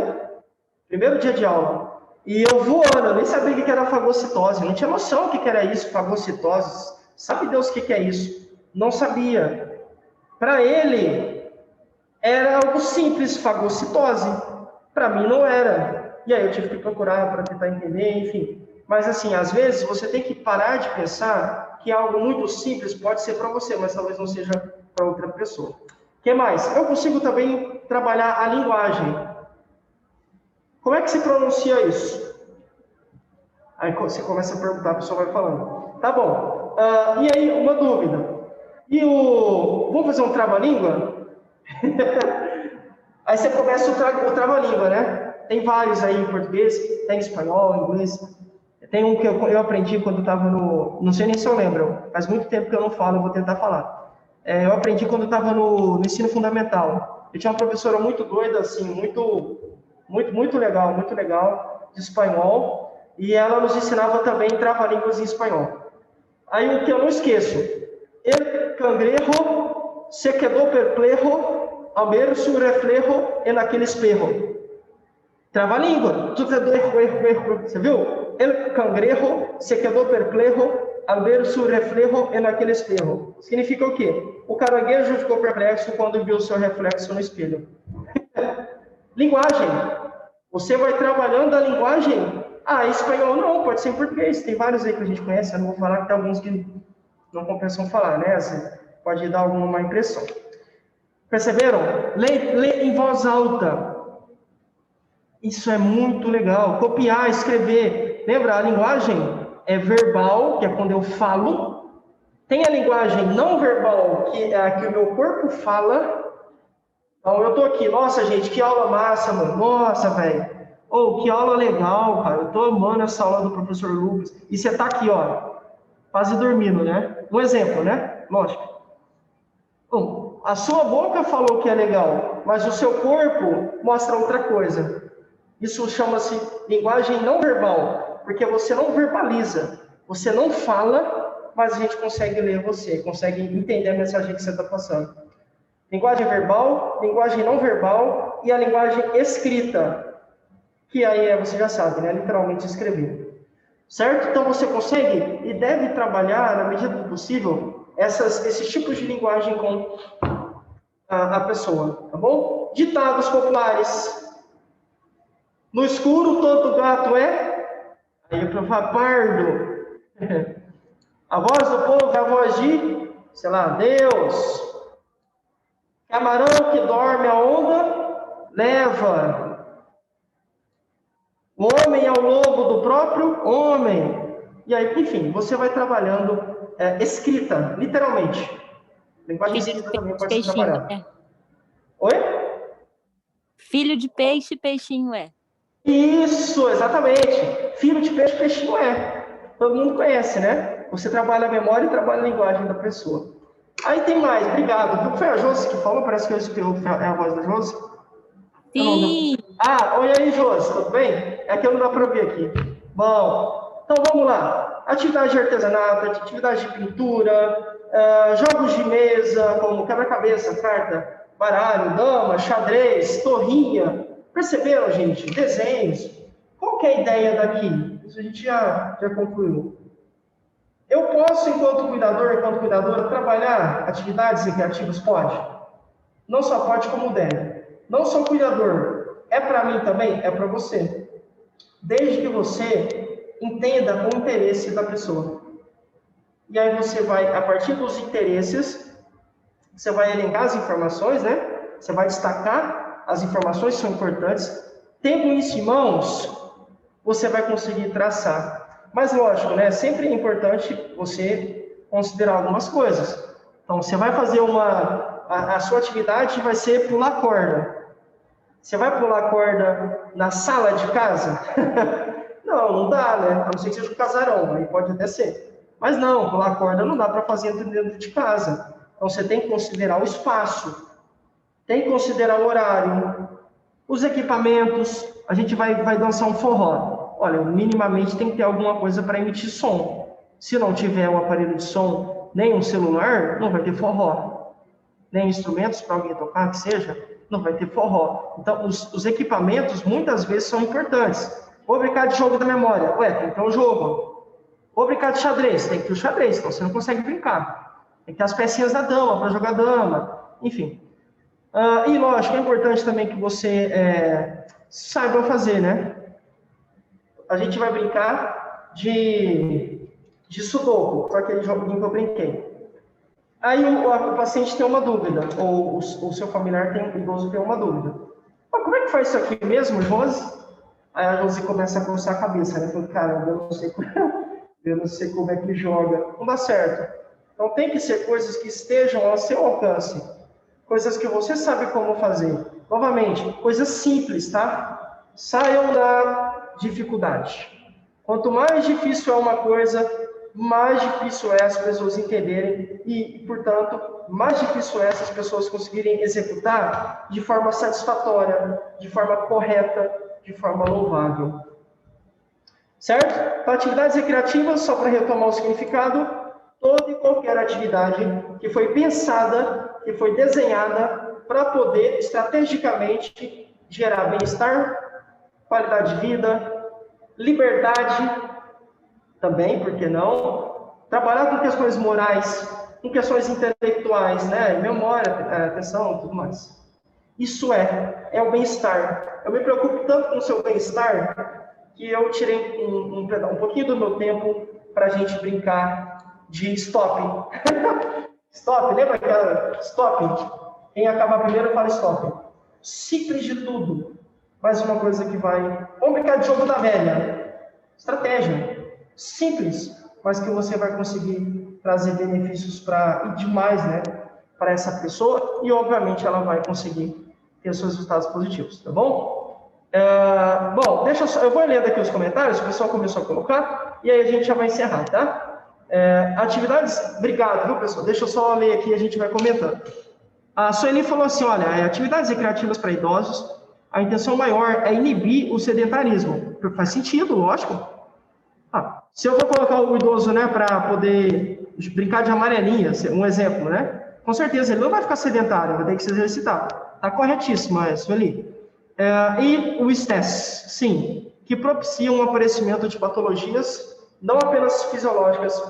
Primeiro dia de aula. E eu voando, eu nem sabia o que era fagocitose, não tinha noção do que era isso, fagocitose. Sabe Deus o que é isso? Não sabia. Para ele, era algo simples, fagocitose. Para mim não era. E aí eu tive que procurar para tentar entender, enfim. Mas assim, às vezes você tem que parar de pensar que algo muito simples pode ser para você, mas talvez não seja para outra pessoa. O que mais? Eu consigo também trabalhar a linguagem. Como é que se pronuncia isso? Aí você começa a perguntar, a pessoa vai falando. Tá bom. E aí, uma dúvida. Vamos fazer um trava-língua? Aí você começa o trava-língua, né? Tem vários aí em português, tem em espanhol, em inglês. Tem um que eu aprendi quando estava no... Não sei nem se eu lembro. Faz muito tempo que eu não falo, eu vou tentar falar. Eu aprendi quando estava no ensino fundamental. Eu tinha uma professora muito doida, assim, muito legal, de espanhol. E ela nos ensinava também trava-línguas em espanhol. Aí o que eu não esqueço. El cangrejo se quedó perplejo al ver su reflejo en aquel espejo. Trava-língua. Você viu? El cangrejo se quedó perplejo al ver su reflejo en aquel espejo. Significa o quê? O caranguejo ficou perplexo quando viu o seu reflexo no espelho. Linguagem. Você vai trabalhando a linguagem. Espanhol não, pode ser em português. Tem vários aí que a gente conhece. Eu não vou falar que tem alguns que não compensam falar, né? Assim, pode dar alguma impressão. Perceberam? Lê em voz alta. Isso é muito legal. Copiar, escrever. Lembra? A linguagem é verbal, que é quando eu falo. Tem a linguagem não verbal, que é a que o meu corpo fala. Então, eu tô aqui. Nossa, gente, que aula massa, mano. Nossa, velho. Que aula legal, cara. Eu tô amando essa aula do professor Lucas. E você tá aqui, ó, quase dormindo, né? Um exemplo, né? Lógico. A sua boca falou que é legal, mas o seu corpo mostra outra coisa. Isso chama-se linguagem não verbal, porque você não verbaliza. Você não fala, mas a gente consegue ler você, consegue entender a mensagem que você está passando. Linguagem verbal, linguagem não verbal e a linguagem escrita. Que aí você já sabe, né? Literalmente escrever. Certo? Então você consegue e deve trabalhar, na medida do possível, esses tipos de linguagem com a pessoa, tá bom? Ditados populares. No escuro, todo gato é... Aí eu falo, pardo. A voz do povo é a voz de, sei lá, Deus. Camarão que dorme a onda, leva... O homem é o lobo do próprio homem. E aí, enfim, você vai trabalhando escrita, literalmente. Linguagem escrita também pode ser trabalhada. É. Oi? Filho de peixe, peixinho é. Isso, exatamente. Filho de peixe, peixinho é. Todo mundo conhece, né? Você trabalha a memória e trabalha a linguagem da pessoa. Aí tem mais, obrigado. Foi a Josi que falou? Parece que eu escutei a voz da Josi. Sim. Oi aí, Josi, tudo bem? É que eu não dá para ouvir aqui. Bom, então vamos lá. Atividade de artesanato, atividade de pintura, jogos de mesa, como quebra-cabeça, carta, baralho, dama, xadrez, torrinha. Perceberam, gente? Desenhos. Qual que é a ideia daqui? Isso a gente já concluiu. Eu posso, enquanto cuidadora, trabalhar atividades recreativas? Pode. Não só pode, como deve. Não sou cuidador. É para mim também? É para você. Desde que você entenda o interesse da pessoa. E aí você vai, a partir dos interesses, você vai elencar as informações, né? Você vai destacar as informações que são importantes. Tendo isso em mãos, você vai conseguir traçar. Mas lógico, né? Sempre é importante você considerar algumas coisas. Então, você vai fazer a sua atividade vai ser pular corda. Você vai pular corda na sala de casa? Não dá, né? A não ser que seja um casarão, aí pode até ser. Mas não, pular corda não dá para fazer dentro de casa. Então você tem que considerar o espaço, tem que considerar o horário, os equipamentos. a gente vai dançar um forró. Olha, minimamente tem que ter alguma coisa para emitir som. Se não tiver um aparelho de som, nem um celular, não vai ter forró. Nem instrumentos para alguém tocar, que seja, não vai ter forró. Então, os equipamentos, muitas vezes, são importantes. Vou brincar de jogo da memória. Ué, tem que ter um jogo. Vou brincar de xadrez. Tem que ter o xadrez, então você não consegue brincar. Tem que ter as pecinhas da dama, para jogar dama. Enfim. E, lógico, é importante também que você saiba fazer, né? A gente vai brincar de sudoku, com aquele joguinho que eu brinquei. Aí o paciente tem uma dúvida, ou o seu familiar o idoso tem uma dúvida. Mas como é que faz isso aqui mesmo, Josi? Aí a Josi começa a coçar a cabeça, né? Falei, caramba, eu não sei como é que joga. Não dá certo. Então tem que ser coisas que estejam ao seu alcance. Coisas que você sabe como fazer. Novamente, coisas simples, tá? Saiam da dificuldade. Quanto mais difícil é uma coisa, mais difícil é as pessoas entenderem e, portanto, mais difícil é as pessoas conseguirem executar de forma satisfatória, de forma correta, de forma louvável. Certo? Então, atividades recreativas, só para retomar o significado, toda e qualquer atividade que foi pensada, que foi desenhada para poder estrategicamente gerar bem-estar, qualidade de vida, liberdade, também, por que não? Trabalhar com questões morais, com questões intelectuais, né? Memória, atenção, tudo mais. Isso é o bem-estar. Eu me preocupo tanto com o seu bem-estar que eu tirei um pouquinho do meu tempo para a gente brincar de stop. Stop, lembra aquela stop? Quem acabar primeiro fala stop. Simples de tudo. Mais uma coisa que vai... Vamos brincar de jogo da velha. Estratégia. Simples, mas que você vai conseguir trazer benefícios e demais, né, para essa pessoa e, obviamente, ela vai conseguir ter seus resultados positivos, tá bom? Bom, eu vou lendo aqui os comentários, o pessoal começou a colocar, e aí a gente já vai encerrar, tá? Atividades, obrigado, viu, pessoal? Deixa eu só ler aqui e a gente vai comentando. A Sueli falou assim, olha, atividades recreativas para idosos, a intenção maior é inibir o sedentarismo. Faz sentido, lógico. Se eu vou colocar o idoso, né, para poder brincar de amarelinha, um exemplo, né? Com certeza, ele não vai ficar sedentário, vai ter que se exercitar. Tá corretíssimo, Sueli. E o estresse, sim, que propicia um aparecimento de patologias, não apenas fisiológicas,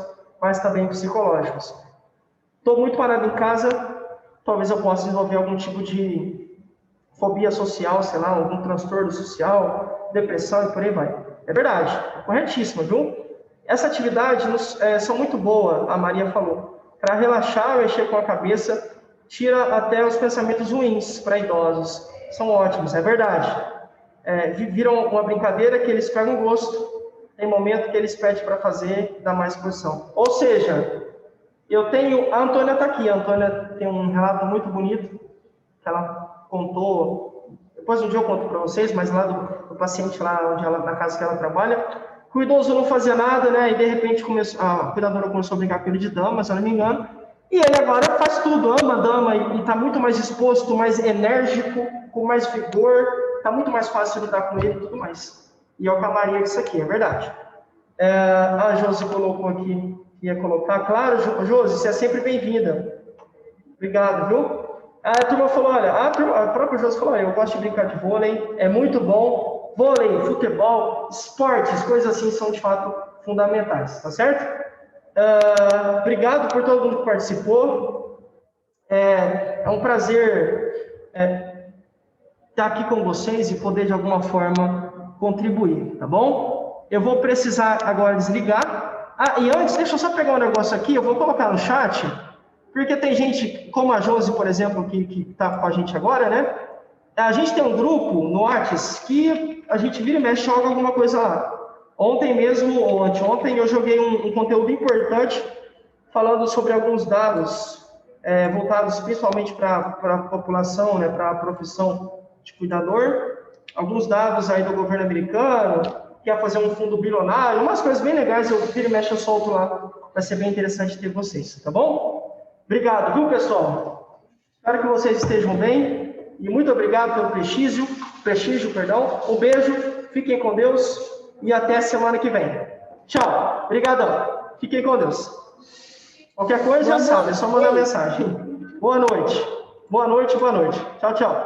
mas também psicológicas. Estou muito parado em casa, talvez eu possa desenvolver algum tipo de fobia social, sei lá, algum transtorno social, depressão e por aí vai. É verdade, é corretíssimo, viu? Essa atividade são muito boa, a Maria falou, para relaxar, mexer com a cabeça, tira até os pensamentos ruins para idosos. São ótimos, é verdade. Viram uma brincadeira que eles pegam gosto, tem momento que eles pedem para fazer, dá mais posição. Ou seja, a Antônia está aqui, a Antônia tem um relato muito bonito, que ela contou, depois um dia eu conto para vocês, mas lá do paciente, lá na casa que ela trabalha, o idoso não fazia nada, né? E de repente a cuidadora começou a brincar com ele de dama, se eu não me engano. E ele agora faz tudo, ama a dama e está muito mais disposto, mais enérgico, com mais vigor, está muito mais fácil lidar com ele e tudo mais. E é o que a Maria disse aqui, é verdade. A Josi colocou aqui, ia colocar. Claro, Josi, você é sempre bem-vinda. Obrigado, viu? A turma falou, olha, a própria Josi falou, olha, eu gosto de brincar de vôlei, é muito bom. Vôlei, futebol, esportes, coisas assim são de fato fundamentais, tá certo? Obrigado por todo mundo que participou. É um prazer estar aqui com vocês e poder de alguma forma contribuir, tá bom? Eu vou precisar agora desligar. E antes, deixa eu só pegar um negócio aqui, eu vou colocar no chat, porque tem gente, como a Josi, por exemplo, que está com a gente agora, né? A gente tem um grupo no WhatsApp que a gente vira e mexe, joga alguma coisa lá. Ontem mesmo, ou anteontem, eu joguei um conteúdo importante falando sobre alguns dados voltados principalmente para a população, né, para a profissão de cuidador. Alguns dados aí do governo americano, que ia fazer um fundo bilionário, umas coisas bem legais, eu vira e mexe, eu solto lá. Vai ser bem interessante ter vocês, tá bom? Obrigado, viu, pessoal? Espero que vocês estejam bem. E muito obrigado pelo prestígio. prestígio, perdão. Um beijo, fiquem com Deus e até semana que vem. Tchau, obrigadão. Fiquem com Deus. Qualquer coisa já sabe, é só mandar mensagem. Boa noite. Boa noite, boa noite. Tchau, tchau.